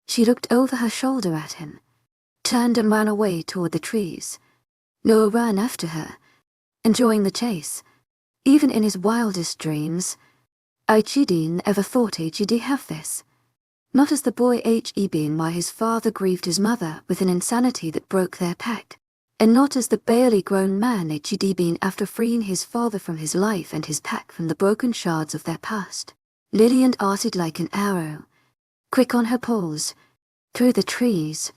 she looked over her shoulder at him, turned and ran away toward the trees. Noah ran after her, enjoying the chase. Even in his wildest dreams, H.E. ever thought H.E.D. have this. Not as the boy H.E. why his father grieved his mother with an insanity that broke their pact, and not as the barely grown man H.E.D. been after freeing his father from his life and his pack from the broken shards of their past. Lillian darted like an arrow, quick on her paws, through the trees.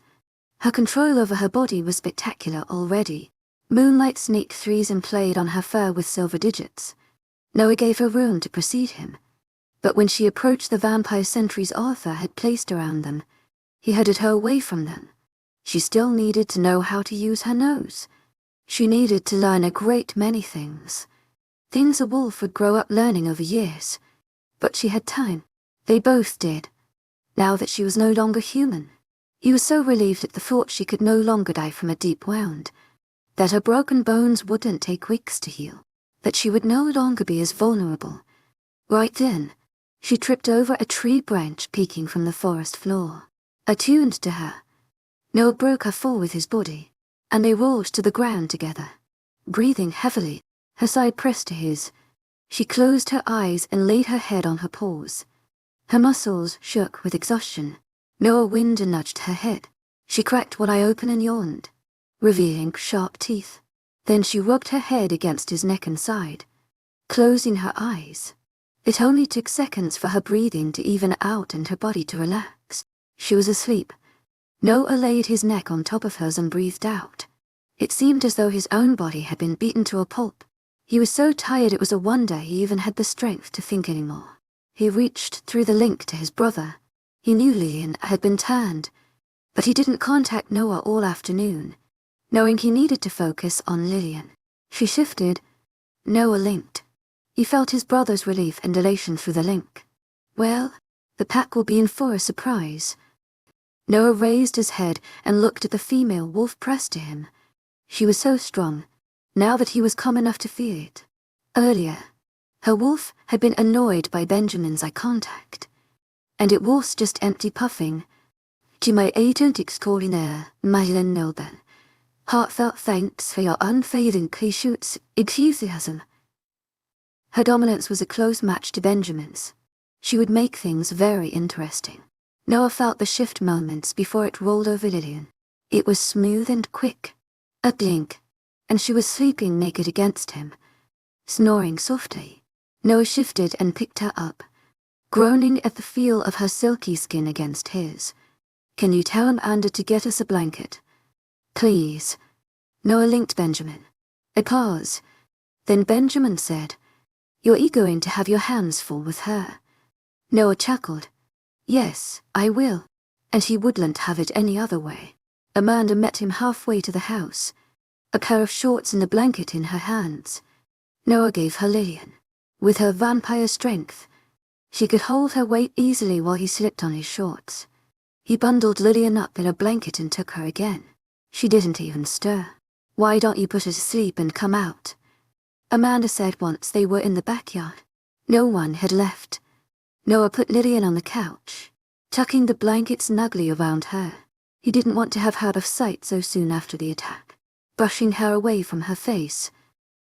Her control over her body was spectacular already. Moonlight sneaked threes and played on her fur with silver digits. Noah gave her room to precede him, but when she approached the vampire sentries Arthur had placed around them, he headed her away from them. She still needed to know how to use her nose. She needed to learn a great many things. Things a wolf would grow up learning over years. But she had time. They both did. Now that she was no longer human. He was so relieved at the thought she could no longer die from a deep wound, that her broken bones wouldn't take weeks to heal, that she would no longer be as vulnerable. Right then, she tripped over a tree branch peeking from the forest floor. Attuned to her, Noah broke her fall with his body. and they rolled to the ground together. Breathing heavily, her side pressed to his, she closed her eyes and laid her head on her paws. Her muscles shook with exhaustion. Noah wind and nudged her head. She cracked one eye open and yawned, revealing sharp teeth. Then she rubbed her head against his neck and side, closing her eyes. It only took seconds for her breathing to even out and her body to relax. She was asleep. Noah laid his neck on top of hers and breathed out. It seemed as though his own body had been beaten to a pulp. He was so tired it was a wonder he even had the strength to think anymore. He reached through the link to his brother. He knew Lillian had been turned, but he didn't contact Noah all afternoon, knowing he needed to focus on Lillian. She shifted. Noah linked. He felt his brother's relief and elation through the link. Well, the pack will be in for a surprise. Noah raised his head and looked at the female wolf pressed to him. She was so strong, now that he was calm enough to feel it. Earlier, her wolf had been annoyed by Benjamin's eye contact, and it was just empty puffing. To my agent extraordinaire, Lillian Nilben, heartfelt thanks for your unfailing patience, enthusiasm. Her dominance was a close match to Benjamin's. She would make things very interesting. Noah felt the shift moments before it rolled over Lillian. It was smooth and quick. A blink, and she was sleeping naked against him, snoring softly. Noah shifted and picked her up, groaning at the feel of her silky skin against his. Can you tell Amanda to get us a blanket? Please. Noah linked Benjamin. A pause. Then Benjamin said, You're going to have your hands full with her. Noah chuckled. Yes, I will. And he wouldn't have it any other way. Amanda met him halfway to the house, a pair of shorts and a blanket in her hands. Noah gave her Lillian. With her vampire strength, she could hold her weight easily while he slipped on his shorts. He bundled Lillian up in a blanket and took her again. She didn't even stir. Why don't you put her to sleep and come out? Amanda said once they were in the backyard. No one had left. Noah put Lillian on the couch, tucking the blanket snugly around her. He didn't want to have her out of sight so soon after the attack. Brushing her away from her face,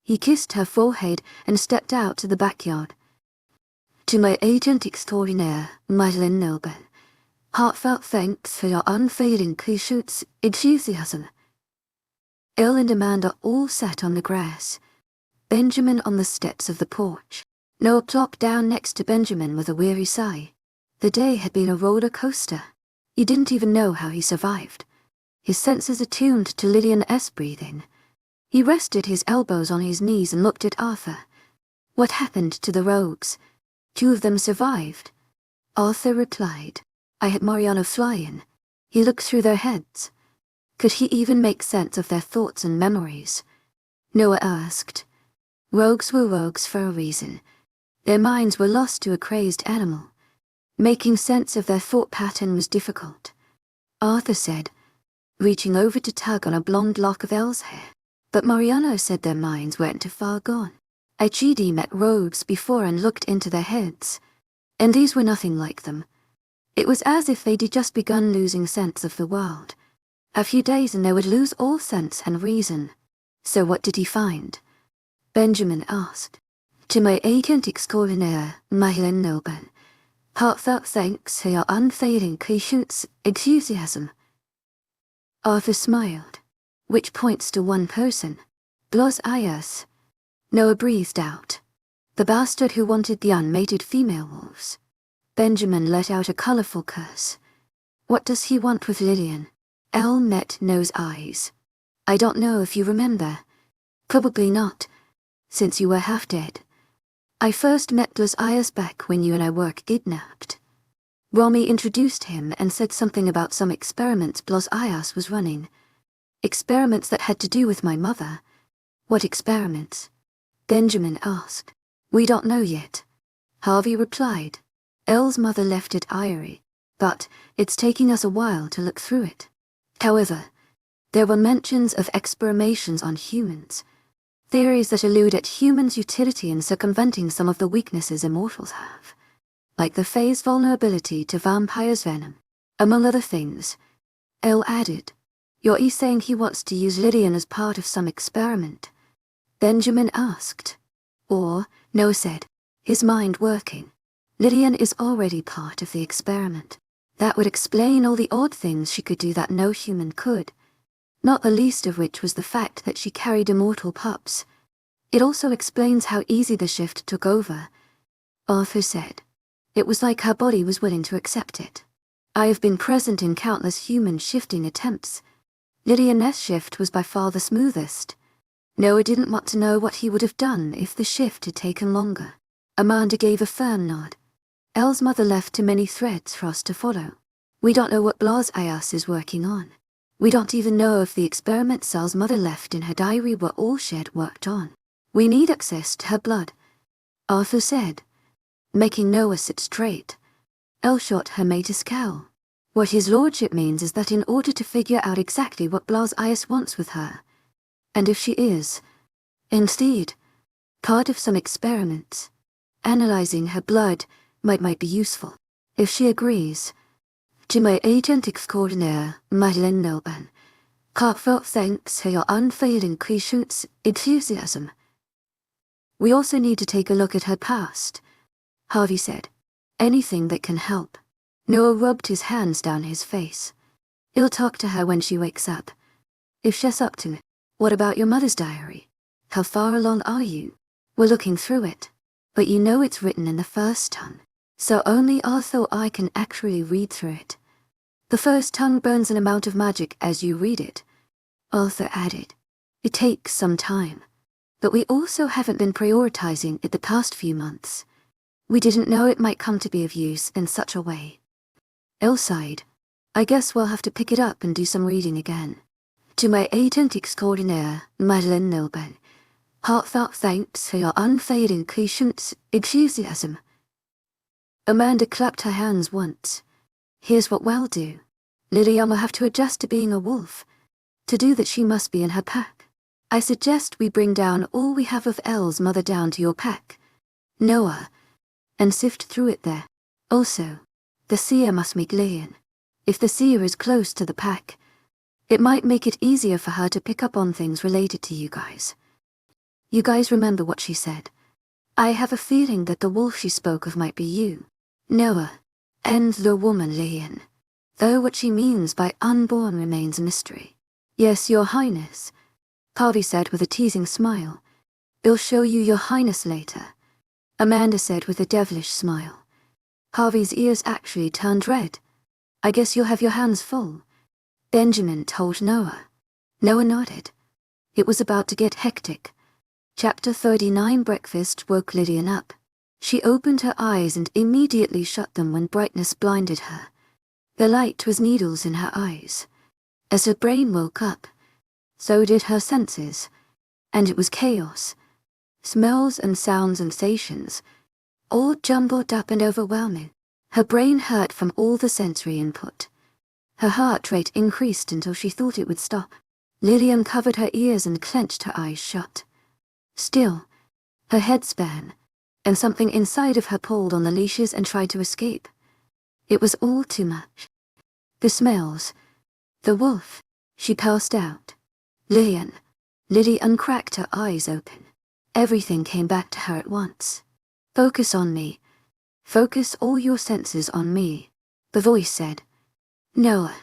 he kissed her forehead and stepped out to the backyard. To my agent extraordinaire, Lillian Nilben, heartfelt thanks for your unfailing patience, enthusiasm. Elle and Amanda all sat on the grass, Benjamin on the steps of the porch. Noah plopped down next to Benjamin with a weary sigh. The day had been a roller coaster. He didn't even know how he survived. His senses attuned to Lillian's breathing. He rested his elbows on his knees and looked at Arthur. What happened to the rogues? 2 of them survived. Arthur replied, I had Mariano fly in. He looked through their heads. Could he even make sense of their thoughts and memories? Noah asked. Rogues were rogues for a reason. Their minds were lost to a crazed animal. Making sense of their thought pattern was difficult. Arthur said, reaching over to tug on a blonde lock of Elle's hair. But Mariano said their minds weren't too far gone. Ichidi met rogues before and looked into their heads, and these were nothing like them. It was as if they'd just begun losing sense of the world. A few days and they would lose all sense and reason. So what did he find? Benjamin asked. To my agent extraordinaire, Lillian Nilben, heartfelt thanks for your unfailing patience, enthusiasm. Arthur smiled, which points to one person. Blos Ayas. Noah breathed out. The bastard who wanted the unmated female wolves. Benjamin let out a colourful curse. What does he want with Lillian? Elle met Noah's eyes. I don't know if you remember. Probably not, since you were half dead. I first met Blos Ayas back when you and I were kidnapped. Romy introduced him and said something about some experiments Blos Ayas was running. Experiments that had to do with my mother. What experiments? Benjamin asked. We don't know yet. Harvey replied. Elle's mother left it airy, but it's taking us a while to look through it. However, there were mentions of experimentations on humans. Theories that allude at humans' utility in circumventing some of the weaknesses immortals have, like the phase vulnerability to vampires' venom, among other things. Elle added, You're saying he wants to use Lillian as part of some experiment? Benjamin asked. Or, Noah said, his mind working. Lillian is already part of the experiment. That would explain all the odd things she could do that no human could. Not the least of which was the fact that she carried immortal pups. It also explains how easy the shift took over. Arthur said. It was like her body was willing to accept it. I have been present in countless human shifting attempts. Lillian's shift was by far the smoothest. Noah didn't want to know what he would have done if the shift had taken longer. Amanda gave a firm nod. Elle's mother left too many threads for us to follow. We don't know what Blas Ayas is working on. We don't even know if the experiment cells mother left in her diary were all Shed worked on. We need access to her blood, Arthur said, making Noah sit straight. Elle shot her mate a scowl. What his lordship means is that in order to figure out exactly what Blas Ayas wants with her, and if she is, instead, part of some experiments, analyzing her blood might be useful. If she agrees, to my agent extraordinaire, Madeleine Nelban, heartfelt thanks for your unfailing patience, enthusiasm. We also need to take a look at her past, Harvey said. Anything that can help. Noah rubbed his hands down his face. I'll talk to her when she wakes up. If she's up to it. What about your mother's diary? How far along are you? We're looking through it. But you know it's written in the first tongue. So only Arthur or I can actually read through it. The first tongue burns an amount of magic as you read it, Arthur added. It takes some time. But we also haven't been prioritizing it the past few months. We didn't know it might come to be of use in such a way. Elle sighed. I guess we'll have to pick it up and do some reading again. To my agent extraordinaire, Madeleine Nelban, heartfelt thanks for your unfailing patience, enthusiasm. Amanda clapped her hands once. Here's what we'll do. Lillian will have to adjust to being a wolf. To do that she must be in her pack. I suggest we bring down all we have of Elle's mother down to your pack, Noah, and sift through it there. Also, the seer must meet Lillian. If the seer is close to the pack, it might make it easier for her to pick up on things related to you guys. You guys remember what she said. I have a feeling that the wolf she spoke of might be you, Noah, and the woman Lillian, though what she means by unborn remains a mystery. Yes, Your Highness, Harvey said with a teasing smile. I'll show you Your Highness later, Amanda said with a devilish smile. Harvey's ears actually turned red. I guess you'll have your hands full, Benjamin told Noah. Noah nodded. It was about to get hectic. Chapter 39 Breakfast woke Lillian up. She opened her eyes and immediately shut them when brightness blinded her. The light was needles in her eyes. As her brain woke up, so did her senses, and it was chaos. Smells and sound sensations, all jumbled up and overwhelming. Her brain hurt from all the sensory input. Her heart rate increased until she thought it would stop. Lillian covered her ears and clenched her eyes shut. Still, her head span, and something inside of her pulled on the leashes and tried to escape. It was all too much. The smells, the wolf, she passed out. Lillian cracked her eyes open. Everything came back to her at once. Focus on me. Focus all your senses on me, the voice said. Noah.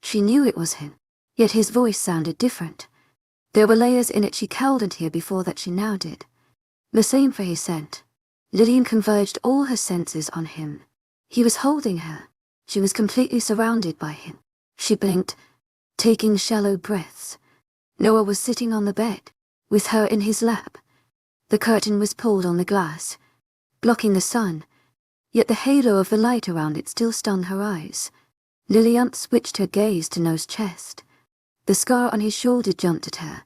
She knew it was him, yet his voice sounded different. There were layers in it she couldn't hear before that she now did. The same for his scent. Lillian converged all her senses on him. He was holding her. She was completely surrounded by him. She blinked, taking shallow breaths. Noah was sitting on the bed, with her in his lap. The curtain was pulled on the glass, blocking the sun, yet the halo of the light around it still stung her eyes. Lillian switched her gaze to Noah's chest. The scar on his shoulder jumped at her,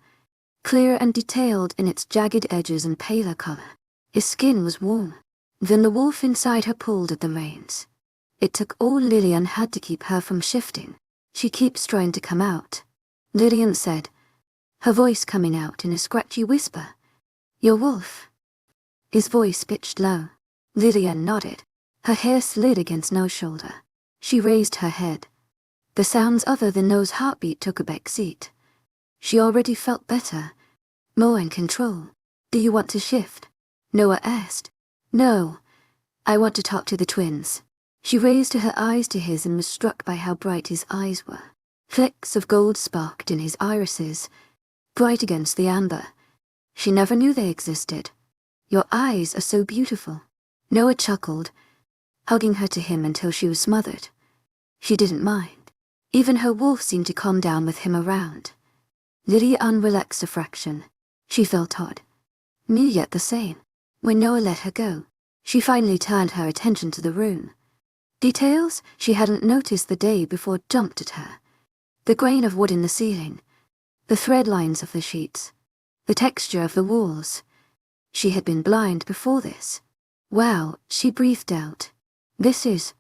clear and detailed in its jagged edges and paler color. His skin was warm. Then the wolf inside her pulled at the reins. It took all Lillian had to keep her from shifting. She keeps trying to come out, Lillian said, her voice coming out in a scratchy whisper. Your wolf. His voice pitched low. Lillian nodded. Her hair slid against Noah's shoulder. She raised her head. The sounds other than Noah's heartbeat took a back seat. She already felt better, more in control. Do you want to shift? Noah asked. No. I want to talk to the twins. She raised her eyes to his and was struck by how bright his eyes were. Flecks of gold sparkled in his irises, bright against the amber. She never knew they existed. Your eyes are so beautiful. Noah chuckled, hugging her to him until she was smothered. She didn't mind. Even her wolf seemed to calm down with him around. Lillian relaxed a fraction. She felt odd. New yet the same. When Noah let her go, she finally turned her attention to the room. Details she hadn't noticed the day before jumped at her. The grain of wood in the ceiling, the thread lines of the sheets, the texture of the walls. She had been blind before this. Wow, she breathed out. This is...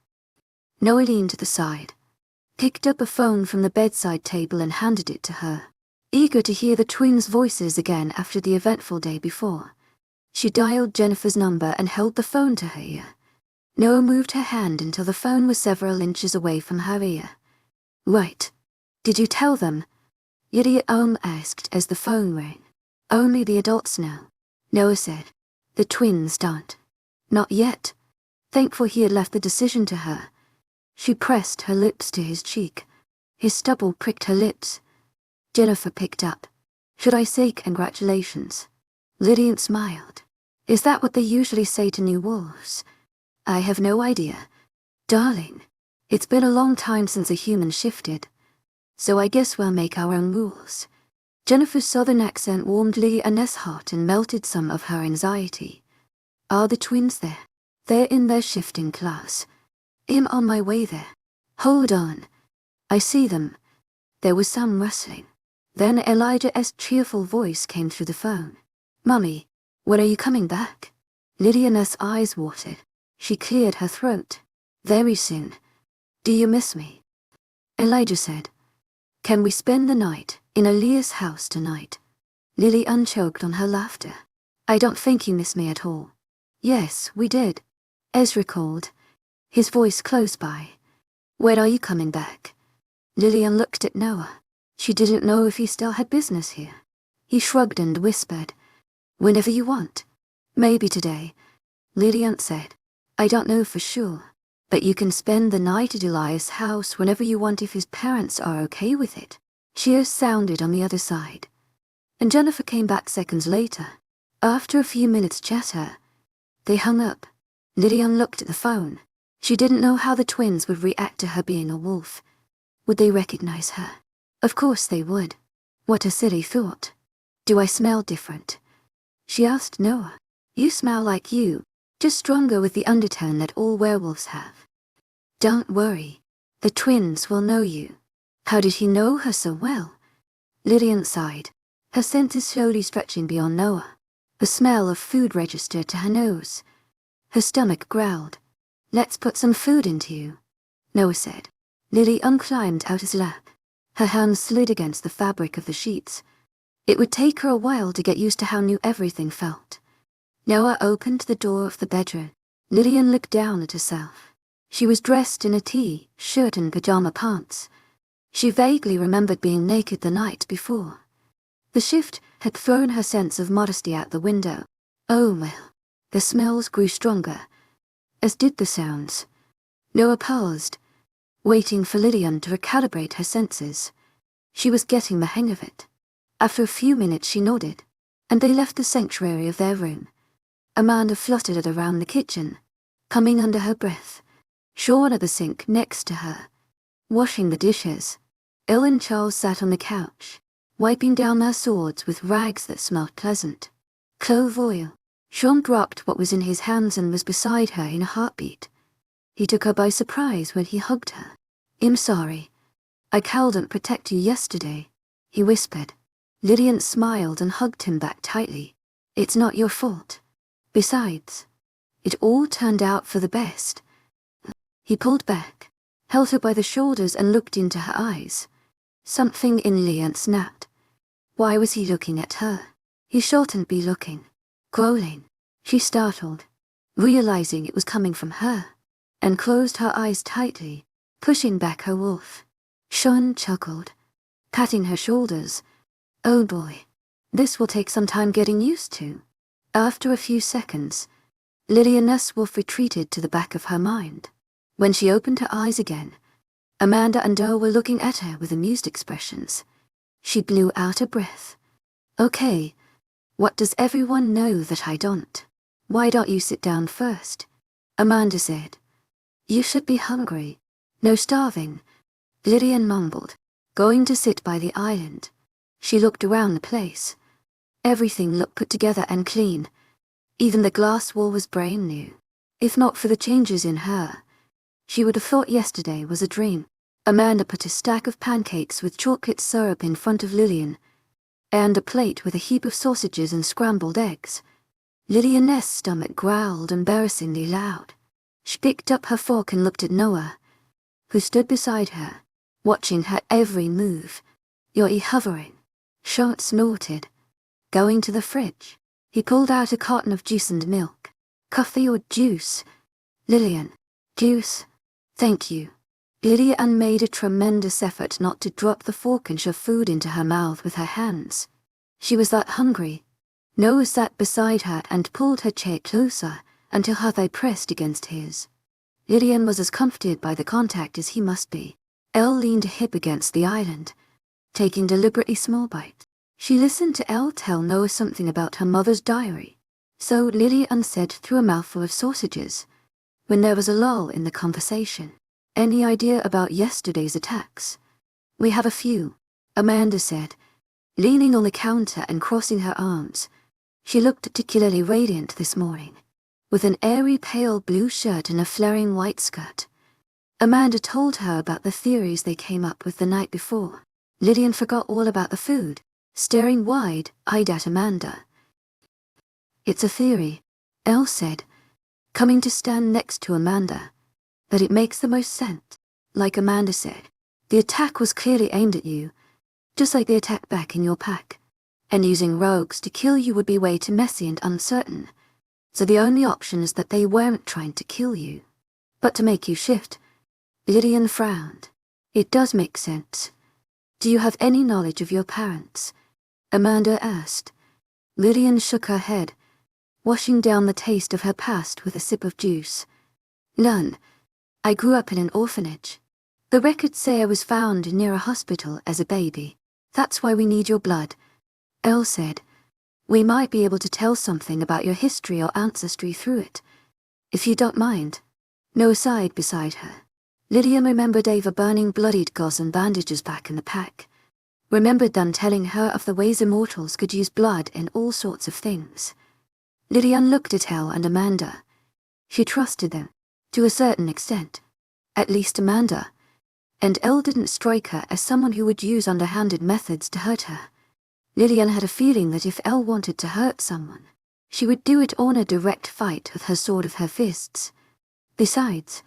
Noah leaned to the side, picked up a phone from the bedside table and handed it to her, eager to hear the twins' voices again after the eventful day before. She dialed Jennifer's number and held the phone to her ear. Noah moved her hand until the phone was several inches away from her ear. Right. Did you tell them? Lillian asked as the phone rang. Only the adults know. Noah said. The twins don't. Not yet. Thankful he had left the decision to her. She pressed her lips to his cheek. His stubble pricked her lips. Jennifer picked up. Should I say congratulations? Lillian smiled. Is that what they usually say to new wolves? I have no idea. Darling, it's been a long time since a human shifted. So I guess we'll make our own rules. Jennifer's southern accent warmed Lillian's heart and melted some of her anxiety. Are the twins there? They're in their shifting class. I'm on my way there. Hold on. I see them. There was some rustling. Then Elijah's cheerful voice came through the phone. Mummy, when are you coming back? Lillian's eyes watered. She cleared her throat. Very soon. Do you miss me? Elijah said. Can we spend the night in Aaliyah's house tonight? Lillian choked on her laughter. I don't think you miss me at all. Yes, we did. Ezra called, his voice close by. When are you coming back? Lillian looked at Noah. She didn't know if he still had business here. He shrugged and whispered, Whenever you want. Maybe today. Lillian said, I don't know for sure, but you can spend the night at Elias' house whenever you want if his parents are okay with it. Cheers sounded on the other side. And Jennifer came back seconds later. After a few minutes chatter, they hung up. Lillian looked at the phone. She didn't know how the twins would react to her being a wolf. Would they recognize her? Of course they would. What a silly thought. Do I smell different? She asked Noah. You smell like you, just stronger with the undertone that all werewolves have. Don't worry. The twins will know you. How did he know her so well? Lillian sighed, her senses slowly stretching beyond Noah. The smell of food registered to her nose. Her stomach growled. Let's put some food into you, Noah said. Lillian climbed out his lap. Her hands slid against the fabric of the sheets. It would take her a while to get used to how new everything felt. Noah opened the door of the bedroom. Lillian looked down at herself. She was dressed in a shirt and pajama pants. She vaguely remembered being naked the night before. The shift had thrown her sense of modesty out the window. Oh well. The smells grew stronger, as did the sounds. Noah paused, waiting for Lillian to recalibrate her senses. She was getting the hang of it. After a few minutes she nodded, and they left the sanctuary of their room. Amanda fluttered around the kitchen, coming under her breath. Sean at the sink next to her, washing the dishes. Elle and Charles sat on the couch, wiping down their swords with rags that smelled pleasant. Clove oil. Sean dropped what was in his hands and was beside her in a heartbeat. He took her by surprise when he hugged her. I'm sorry. I couldn't protect you yesterday, he whispered. Lillian smiled and hugged him back tightly. It's not your fault. Besides, it all turned out for the best. He pulled back, held her by the shoulders and looked into her eyes. Something in Lillian snapped. Why was he looking at her? He shouldn't be looking. Growling. She startled, realizing it was coming from her, and closed her eyes tightly, pushing back her wolf. Sean chuckled, patting her shoulders. Oh boy, this will take some time getting used to. After a few seconds, Lillian's wolf retreated to the back of her mind. When she opened her eyes again, Amanda and Doe were looking at her with amused expressions. She blew out a breath. Okay, what does everyone know that I don't? Why don't you sit down first? Amanda said. You should be hungry. No starving. Lillian mumbled, going to sit by the island. She looked around the place. Everything looked put together and clean. Even the glass wall was brand new. If not for the changes in her, she would have thought yesterday was a dream. Amanda put a stack of pancakes with chocolate syrup in front of Lillian, and a plate with a heap of sausages and scrambled eggs. Lillian's stomach growled embarrassingly loud. She picked up her fork and looked at Noah, who stood beside her, watching her every move. You're hovering. Sean snorted. Going to the fridge. He pulled out a carton of juice and milk. Coffee or juice? Lillian. Juice. Thank you. Lillian made a tremendous effort not to drop the fork and shove food into her mouth with her hands. She was that hungry. Noah sat beside her and pulled her chair closer until her thigh pressed against his. Lillian was as comforted by the contact as he must be. Elle leaned a hip against the island, taking deliberately small bites. She listened to Elle tell Noah something about her mother's diary. So Lillian said through a mouthful of sausages, when there was a lull in the conversation. Any idea about yesterday's attacks? We have a few, Amanda said, leaning on the counter and crossing her arms. She looked particularly radiant this morning, with an airy pale blue shirt and a flaring white skirt. Amanda told her about the theories they came up with the night before. Lillian forgot all about the food, staring wide-eyed at Amanda. It's a theory, Elle said, coming to stand next to Amanda, but it makes the most sense. Like Amanda said, the attack was clearly aimed at you, just like the attack back in your pack, and using rogues to kill you would be way too messy and uncertain, so the only option is that they weren't trying to kill you, but to make you shift. Lillian frowned. It does make sense. Do you have any knowledge of your parents? Amanda asked. Lillian shook her head, washing down the taste of her past with a sip of juice. None. I grew up in an orphanage. The records say I was found near a hospital as a baby. That's why we need your blood, Elle said. We might be able to tell something about your history or ancestry through it, if you don't mind. Noah sighed beside her. Lillian remembered Ava burning bloodied gauze and bandages back in the pack. Remembered Dan telling her of the ways immortals could use blood in all sorts of things. Lillian looked at Elle and Amanda. She trusted them, to a certain extent. At least Amanda. And Elle didn't strike her as someone who would use underhanded methods to hurt her. Lillian had a feeling that if Elle wanted to hurt someone, she would do it on a direct fight with her sword of her fists. Besides,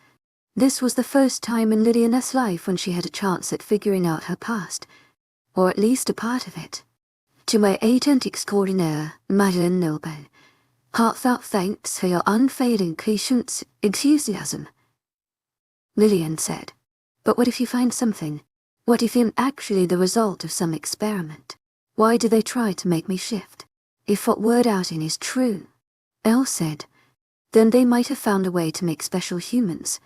this was the first time in Lillian's life when she had a chance at figuring out her past, or at least a part of it. To my agent extraordinaire, Madeleine Noble, heartfelt thanks for your unfailing patience, enthusiasm, Lillian said. But what if you find something? What if I'm actually the result of some experiment? Why do they try to make me shift? If what word out in is true, Elle said, then they might have found a way to make special humans,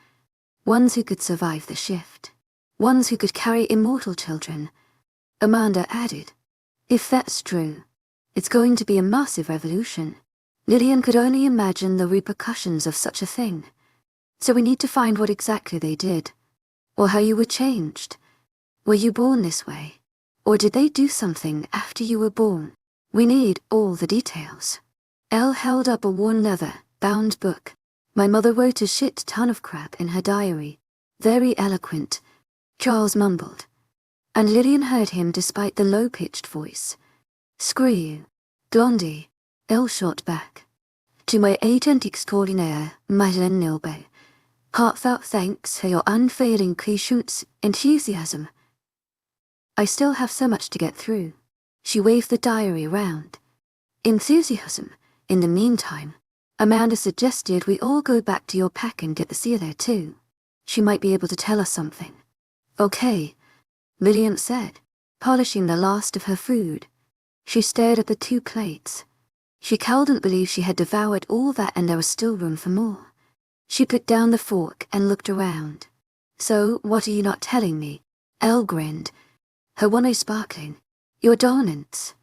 ones who could survive the shift, ones who could carry immortal children, Amanda added. If that's true, it's going to be a massive revolution. Lillian could only imagine the repercussions of such a thing. So we need to find what exactly they did, or how you were changed. Were you born this way? Or did they do something after you were born? We need all the details. Elle held up a worn leather-bound book. My mother wrote a shit ton of crap in her diary. Very eloquent, Charles mumbled. And Lillian heard him despite the low-pitched voice. Screw you, Blondie, Elle shot back. To my agent extraordinaire, Madeleine Noble, heartfelt thanks for your unfailing patience, enthusiasm. I still have so much to get through. She waved the diary around. Enthusiasm. In the meantime, Amanda suggested we all go back to your pack and get the seer there too. She might be able to tell us something. Okay, Lillian said, polishing the last of her food. She stared at the 2 plates. She couldn't believe she had devoured all that and there was still room for more. She put down the fork and looked around. So, what are you not telling me? Elle grinned, her one eye sparkling. Your dominance.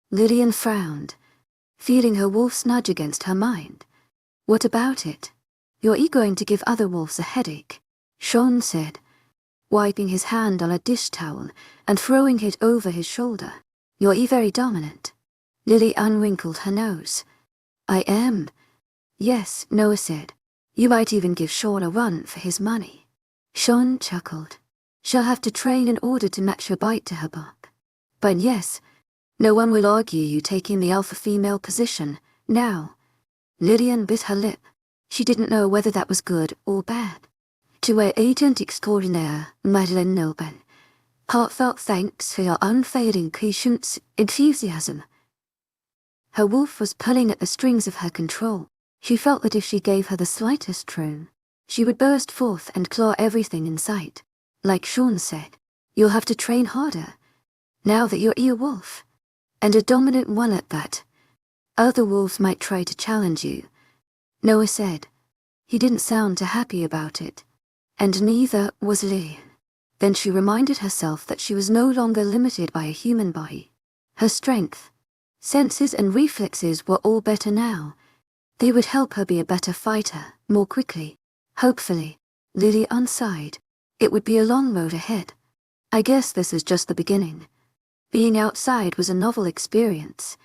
Lillian frowned, feeling her wolf's nudge against her mind. What about it? You're going to give other wolves a headache, Sean said, wiping his hand on a dish towel and throwing it over his shoulder. You're very dominant. Lily unwrinkled her nose. I am. Yes, Noah said. You might even give Sean a run for his money. Sean chuckled. She'll have to train in order to match her bite to her bark. But yes, no one will argue you taking the alpha female position, now. Lillian bit her lip. She didn't know whether that was good or bad. To our agent extraordinaire, Madeleine Nilben. Heartfelt thanks for your unfailing patience, enthusiasm. Her wolf was pulling at the strings of her control. She felt that if she gave her the slightest tune, she would burst forth and claw everything in sight. Like Sean said, you'll have to train harder, now that you're a wolf. And a dominant one at that. Other wolves might try to challenge you, Noah said. He didn't sound too happy about it. And neither was Lillian. Then she reminded herself that she was no longer limited by a human body. Her strength, senses and reflexes were all better now. They would help her be a better fighter, more quickly. Hopefully, Lillian sighed. It would be a long road ahead. I guess this is just the beginning. Being outside was a novel experience.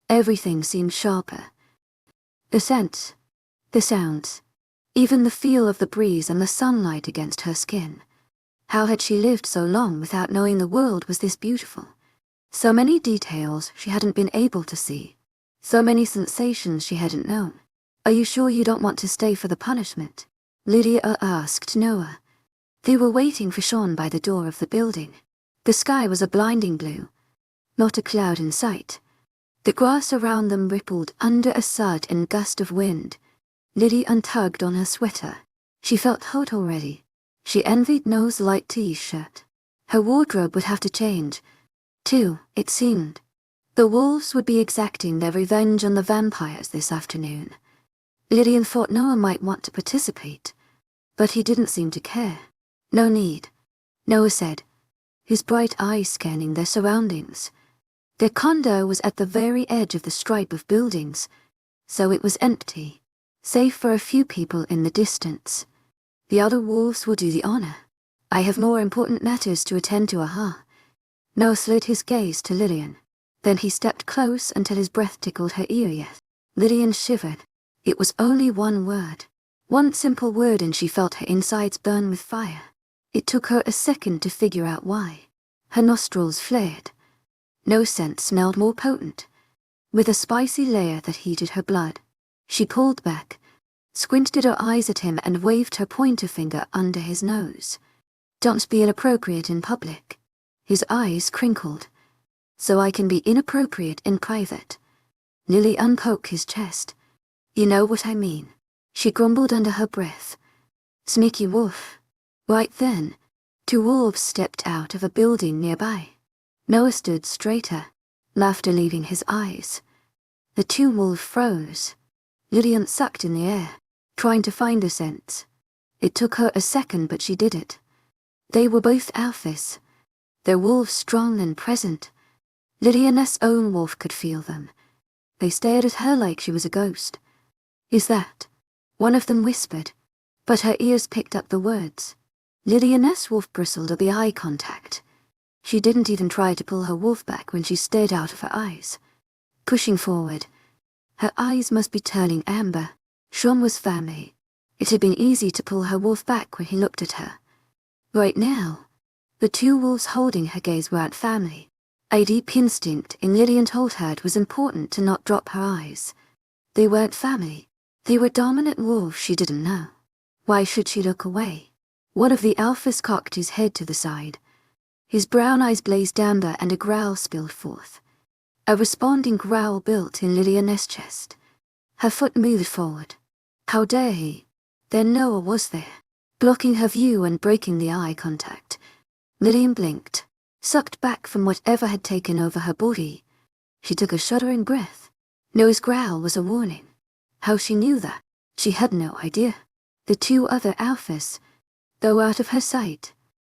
Everything seemed sharper. The scents, the sounds, even the feel of the breeze and the sunlight against her skin. How had she lived so long without knowing the world was this beautiful? So many details she hadn't been able to see. So many sensations she hadn't known. Are you sure you don't want to stay for the punishment? Lydia asked Noah. They were waiting for Sean by the door of the building. The sky was a blinding blue. Not a cloud in sight. The grass around them rippled under a sudden gust of wind. Lillian tugged on her sweater. She felt hot already. She envied Noah's light t-shirt. Her wardrobe would have to change, too, it seemed. The wolves would be exacting their revenge on the vampires this afternoon. Lillian thought Noah might want to participate, but he didn't seem to care. No need, Noah said, his bright eyes scanning their surroundings. Their condo was at the very edge of the stripe of buildings, so it was empty, save for a few people in the distance. The other wolves will do the honor. I have more important matters to attend to, aha. Noah slid his gaze to Lillian. Then he stepped close until his breath tickled her ear yet. Lillian shivered. It was only one word. One simple word, and she felt her insides burn with fire. It took her a second to figure out why. Her nostrils flared. No scent smelled more potent, with a spicy layer that heated her blood. She pulled back, squinted her eyes at him and waved her pointer finger under his nose. Don't be inappropriate in public. His eyes crinkled. So I can be inappropriate in private. Lily unpoked his chest. You know what I mean. She grumbled under her breath. Sneaky wolf. Right then, 2 wolves stepped out of a building nearby. Noah stood straighter, laughter leaving his eyes. The 2 wolves froze. Lillian sucked in the air, trying to find a sense. It took her a second, but she did it. They were both alphas. Their wolves strong and present. Lillian's own wolf could feel them. They stared at her like she was a ghost. Is that? One of them whispered, but her ears picked up the words. Lillian's wolf bristled at the eye contact. She didn't even try to pull her wolf back when she stared out of her eyes. Pushing forward, her eyes must be turning amber. Sean was family. It had been easy to pull her wolf back when he looked at her. Right now, the 2 wolves holding her gaze weren't family. A deep instinct in Lillian told her it was important to not drop her eyes. They weren't family. They were dominant wolves she didn't know. Why should she look away? One of the alphas cocked his head to the side. His brown eyes blazed amber and a growl spilled forth. A responding growl built in Lillian's chest. Her foot moved forward. How dare he? Then Noah was there, blocking her view and breaking the eye contact. Lillian blinked. sucked back from whatever had taken over her body. She took a shuddering breath. Noah's growl was a warning. How she knew that, she had no idea. The two other alphas, though out of her sight,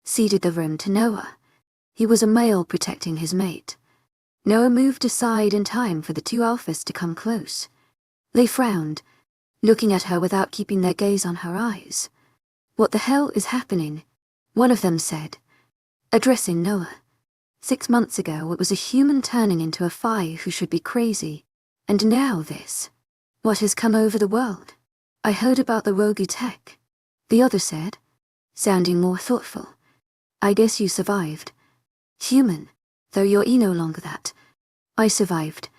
ceded the room to Noah. He was a male protecting his mate. Noah moved aside in time for the two alphas to come close. They frowned, looking at her without keeping their gaze on her eyes. "What the hell is happening?" one of them said, addressing Noah. 6 months ago it was a human turning into a fire who should be crazy, and now this. What has come over the world? "I heard about the rogue tech," the other said, sounding more thoughtful. "I guess you survived. Human, though you're no longer that." "I survived,"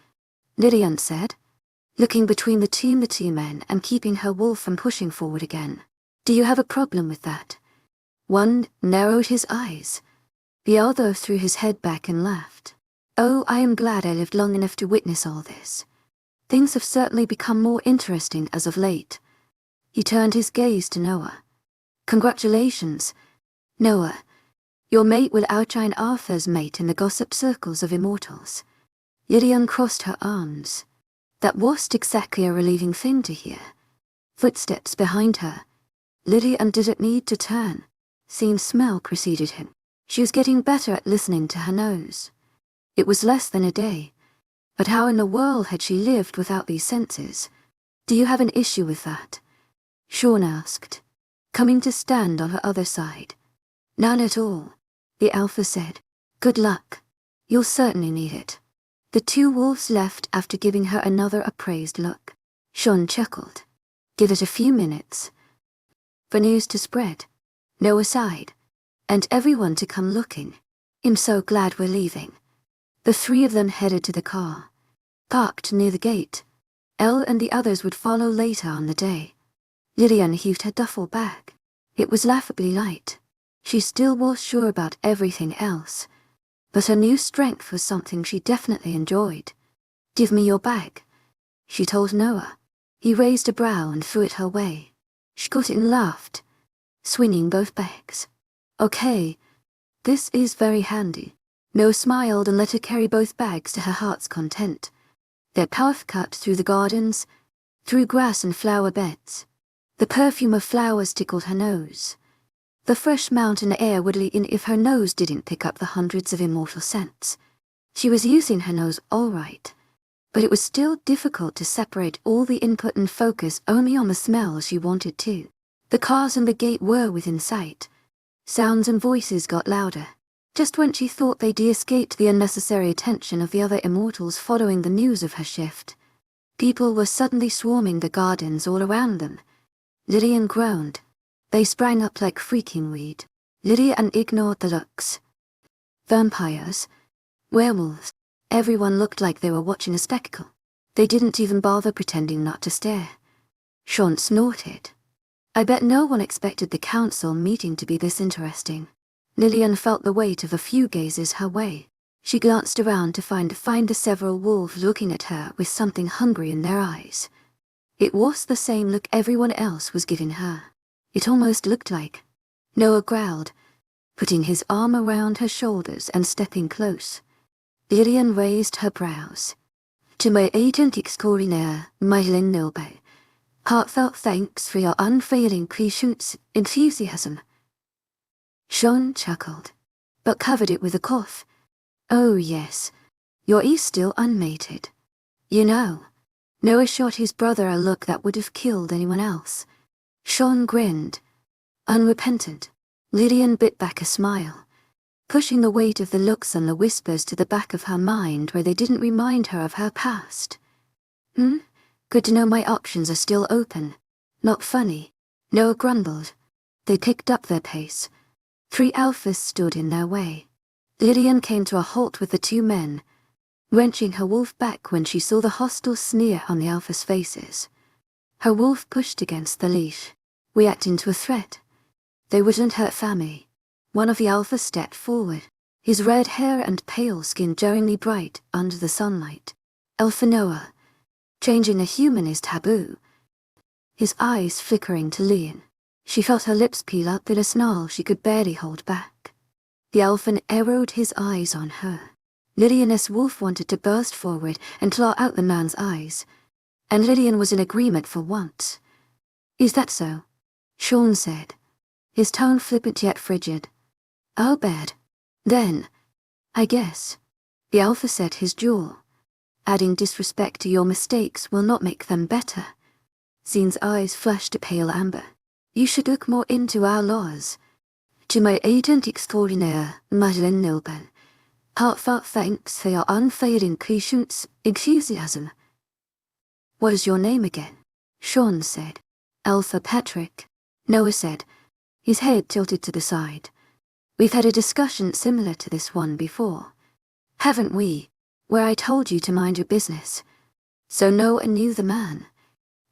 Lillian said, looking between the two men and keeping her wolf from pushing forward again. "Do you have a problem with that?" One narrowed his eyes. The other threw his head back and laughed. "Oh, I am glad I lived long enough to witness all this. Things have certainly become more interesting as of late." He turned his gaze to Noah. "Congratulations, Noah. Your mate will outshine Arthur's mate in the gossip circles of immortals." Lillian crossed her arms. That wasn't exactly a relieving thing to hear. Footsteps behind her. Lillian didn't need to turn. Same smell preceded him. She was getting better at listening to her nose. It was less than a day. But how in the world had she lived without these senses? "Do you have an issue with that?" Sean asked, coming to stand on her other side. "None at all," the alpha said. "Good luck. You'll certainly need it." The two wolves left after giving her another appraised look. Sean chuckled. "Give it a few minutes for news to spread." Noah sighed. "And everyone to come looking. I'm so glad we're leaving." The three of them headed to the car, parked near the gate. Elle and the others would follow later on the day. Lillian heaved her duffel bag. It was laughably light. She still was sure about everything else, but her new strength was something she definitely enjoyed. "Give me your bag," she told Noah. He raised a brow and threw it her way. She got it and laughed, swinging both bags. "Okay, this is very handy." Noah smiled and let her carry both bags to her heart's content. Their path cut through the gardens, through grass and flower beds. The perfume of flowers tickled her nose. The fresh mountain air would let in if her nose didn't pick up the hundreds of immortal scents. She was using her nose all right, but it was still difficult to separate all the input and focus only on the smells she wanted to. The cars and the gate were within sight. Sounds and voices got louder. Just when she thought they'd de-escaped the unnecessary attention of the other immortals following the news of her shift, people were suddenly swarming the gardens all around them. Lillian groaned. They sprang up like freaking weed. Lillian ignored the looks. Vampires, werewolves, everyone looked like they were watching a spectacle. They didn't even bother pretending not to stare. Sean snorted. "I bet no one expected the council meeting to be this interesting." Lillian felt the weight of a few gazes her way. She glanced around to find the several wolves looking at her with something hungry in their eyes. It was the same look everyone else was giving her. It almost looked like. Noah growled, putting his arm around her shoulders and stepping close. Lillian raised her brows. "To my agent extraordinaire, Mylin Nilbe, heartfelt thanks for your unfailing patience, enthusiasm." Sean chuckled, but covered it with a cough. "Oh yes, you're still unmated. You know." Noah shot his brother a look that would have killed anyone else. Sean grinned, unrepentant. Lillian bit back a smile, pushing the weight of the looks and the whispers to the back of her mind where they didn't remind her of her past. Good to know my options are still open. Not funny." Noah grumbled. They picked up their pace. 3 alphas stood in their way. Lillian came to a halt with the 2 men, wrenching her wolf back when she saw the hostile sneer on the alphas' faces. Her wolf pushed against the leash, reacting to a threat. They wouldn't hurt family. One of the alphas stepped forward, his red hair and pale skin jarringly bright under the sunlight. "Alpha Noah, changing a human is taboo." His eyes flickering to Lillian. She felt her lips peel up in a snarl she could barely hold back. The Alpha narrowed his eyes on her. Lillian's wolf wanted to burst forward and claw out the man's eyes, and Lillian was in agreement for once. "Is that so?" Sean said, his tone flippant yet frigid. "I'll bet. Then, I guess," the Alpha set his jaw. "Adding disrespect to your mistakes will not make them better." Zine's eyes flashed a pale amber. "You should look more into our laws. To my agent extraordinaire, Madeleine Nilben, heartfelt thanks for your unfailing patience, enthusiasm." "What is your name again?" Sean said. "Alpha Patrick," Noah said, his head tilted to the side. "We've had a discussion similar to this one before, haven't we, where I told you to mind your business." So Noah knew the man.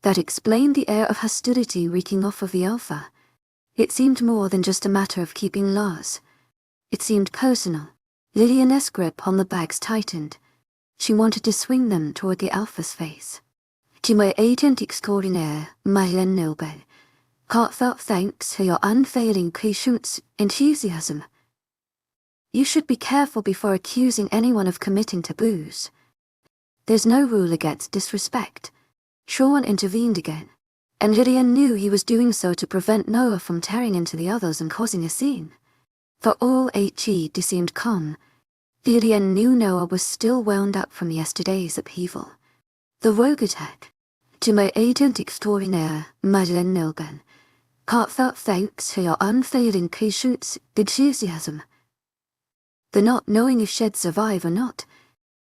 That explained the air of hostility reeking off of the Alpha. It seemed more than just a matter of keeping laws. It seemed personal. Lillian's grip on the bags tightened. She wanted to swing them toward the Alpha's face. "To my agent extraordinaire, Madeleine Nilben, heartfelt thanks for your unfailing patience, enthusiasm." "You should be careful before accusing anyone of committing taboos. There's no rule against disrespect." Sean intervened again, and Lillian knew he was doing so to prevent Noah from tearing into the others and causing a scene. For all he seemed calm, Lillian knew Noah was still wound up from yesterday's upheaval. The rogue attack. "To my agent extraordinaire, Madeleine Nilben, heartfelt thanks for your unfailing patience, enthusiasm." The not knowing if she'd survive or not,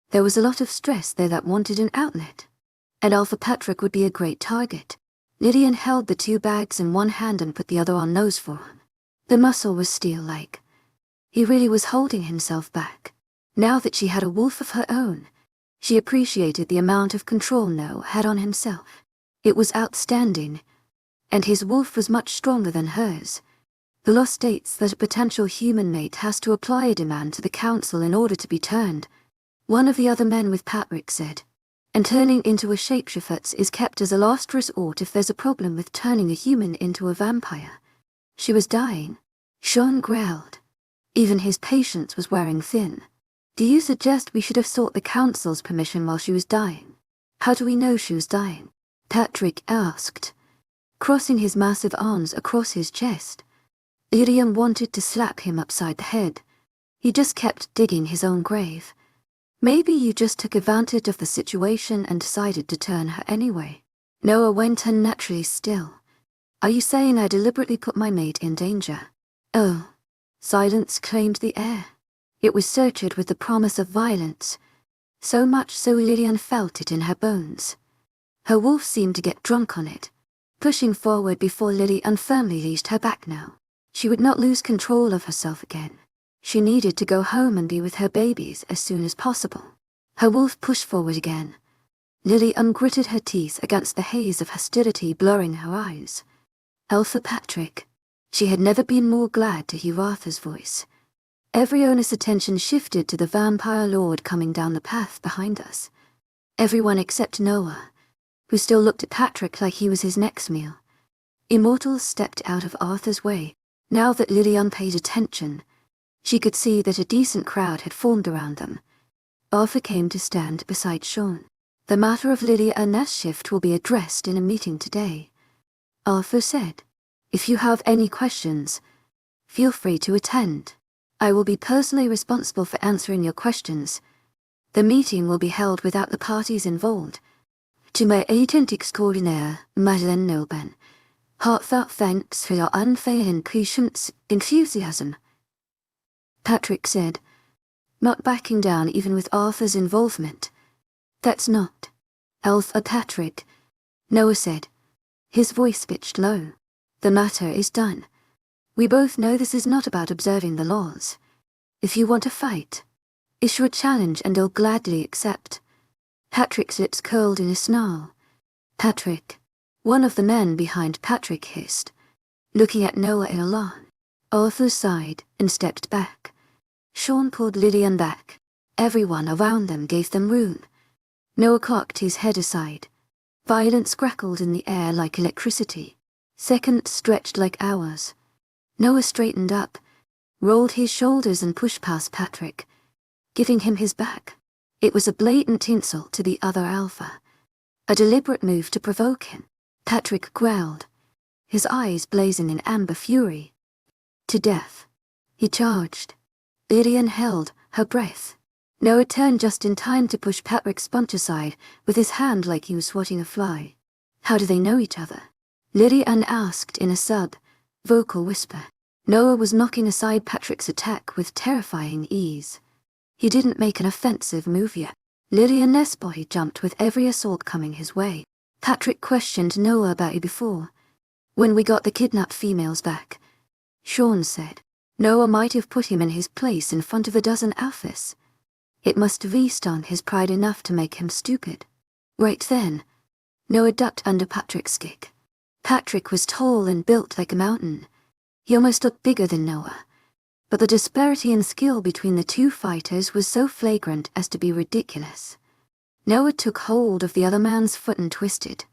there was a lot of stress there that wanted an outlet. And Alpha Patrick would be a great target. Lillian held the two bags in one hand and put the other on Noah's forearm. The muscle was steel-like. He really was holding himself back. Now that she had a wolf of her own, she appreciated the amount of control Noah had on himself. It was outstanding, and his wolf was much stronger than hers. The law states that a potential human mate has to apply a demand to the council in order to be turned, one of the other men with Patrick said. And turning into a shapeshifter is kept as a last resort if there's a problem with turning a human into a vampire. She was dying. Sean growled. Even his patience was wearing thin. "Do you suggest we should have sought the council's permission while she was dying?" "How do we know she was dying?" Patrick asked, crossing his massive arms across his chest. Lillian wanted to slap him upside the head. He just kept digging his own grave. "Maybe you just took advantage of the situation and decided to turn her anyway." Noah went unnaturally still. "Are you saying I deliberately put my mate in danger?" "Oh." Silence claimed the air. It was surcharged with the promise of violence, so much so Lillian felt it in her bones. Her wolf seemed to get drunk on it, pushing forward before Lillian firmly leashed her back now. She would not lose control of herself again. She needed to go home and be with her babies as soon as possible. Her wolf pushed forward again. Lillian gritted her teeth against the haze of hostility blurring her eyes. "Alpha Patrick." She had never been more glad to hear Arthur's voice. Every owner's attention shifted to the vampire lord coming down the path behind us. Everyone except Noah, who still looked at Patrick like he was his next meal. Immortals stepped out of Arthur's way. Now that Lillian paid attention, she could see that a decent crowd had formed around them. Arthur came to stand beside Sean. "The matter of Lillian's shift will be addressed in a meeting today," Arthur said. "If you have any questions, feel free to attend. I will be personally responsible for answering your questions. The meeting will be held without the parties involved. To my agent extraordinaire, Madeleine Nilben, heartfelt thanks for your unfailing patience, enthusiasm." Patrick said, not backing down even with Arthur's involvement. "That's not Alpha Patrick," Noah said, his voice pitched low. "The matter is done. We both know this is not about observing the laws. If you want to fight, issue a challenge and I'll gladly accept." Patrick's lips curled in a snarl. "Patrick," one of the men behind Patrick hissed, looking at Noah in alarm. Arthur sighed and stepped back. Sean pulled Lillian back. Everyone around them gave them room. Noah cocked his head aside. Violence crackled in the air like electricity. Seconds stretched like hours. Noah straightened up, rolled his shoulders and pushed past Patrick, giving him his back. It was a blatant insult to the other alpha, a deliberate move to provoke him. Patrick growled, his eyes blazing in amber fury. To death, he charged. Lillian held her breath. Noah turned just in time to push Patrick's bunch aside with his hand like he was swatting a fly. How do they know each other? Lillian asked in a vocal whisper. Noah was knocking aside Patrick's attack with terrifying ease. He didn't make an offensive move yet. Lillian's body jumped with every assault coming his way. Patrick questioned Noah about it before. When we got the kidnapped females back, Sean said. Noah might have put him in his place in front of a dozen alphas. It must have stung his pride enough to make him stupid. Right then, Noah ducked under Patrick's kick. Patrick was tall and built like a mountain. He almost looked bigger than Noah. But the disparity in skill between the two fighters was so flagrant as to be ridiculous. Noah took hold of the other man's foot and twisted.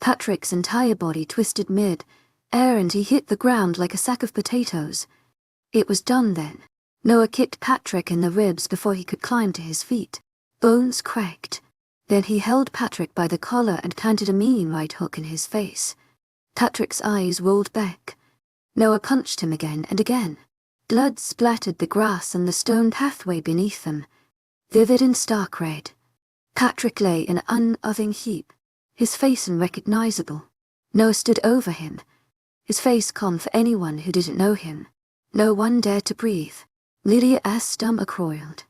Patrick's entire body twisted mid-air and he hit the ground like a sack of potatoes. It was done then. Noah kicked Patrick in the ribs before he could climb to his feet. Bones cracked. Then he held Patrick by the collar and planted a mean right hook in his face. Patrick's eyes rolled back. Noah punched him again and again. Blood splattered the grass and the stone pathway beneath them, vivid and stark red. Patrick lay in an unothing heap, his face unrecognizable. Noah stood over him, his face calm for anyone who didn't know him. No one dared to breathe. Lillian's stomach roiled.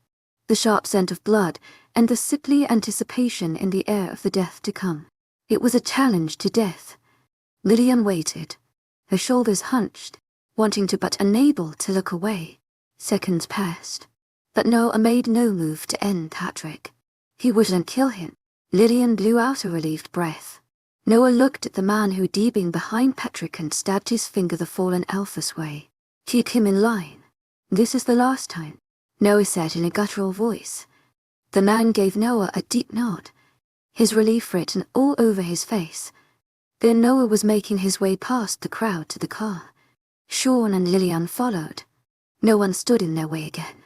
The sharp scent of blood and the sickly anticipation in the air of the death to come. It was a challenge to death. Lillian waited, her shoulders hunched, wanting to but unable to look away. Seconds passed, but Noah made no move to end Patrick. He wouldn't kill him. Lillian blew out a relieved breath. Noah looked at the man who deeping behind Patrick and stabbed his finger the fallen alpha's way. Keep him in line. This is the last time, Noah said in a guttural voice. The man gave Noah a deep nod, his relief written all over his face. Then Noah was making his way past the crowd to the car. Sean and Lillian followed. No one stood in their way again.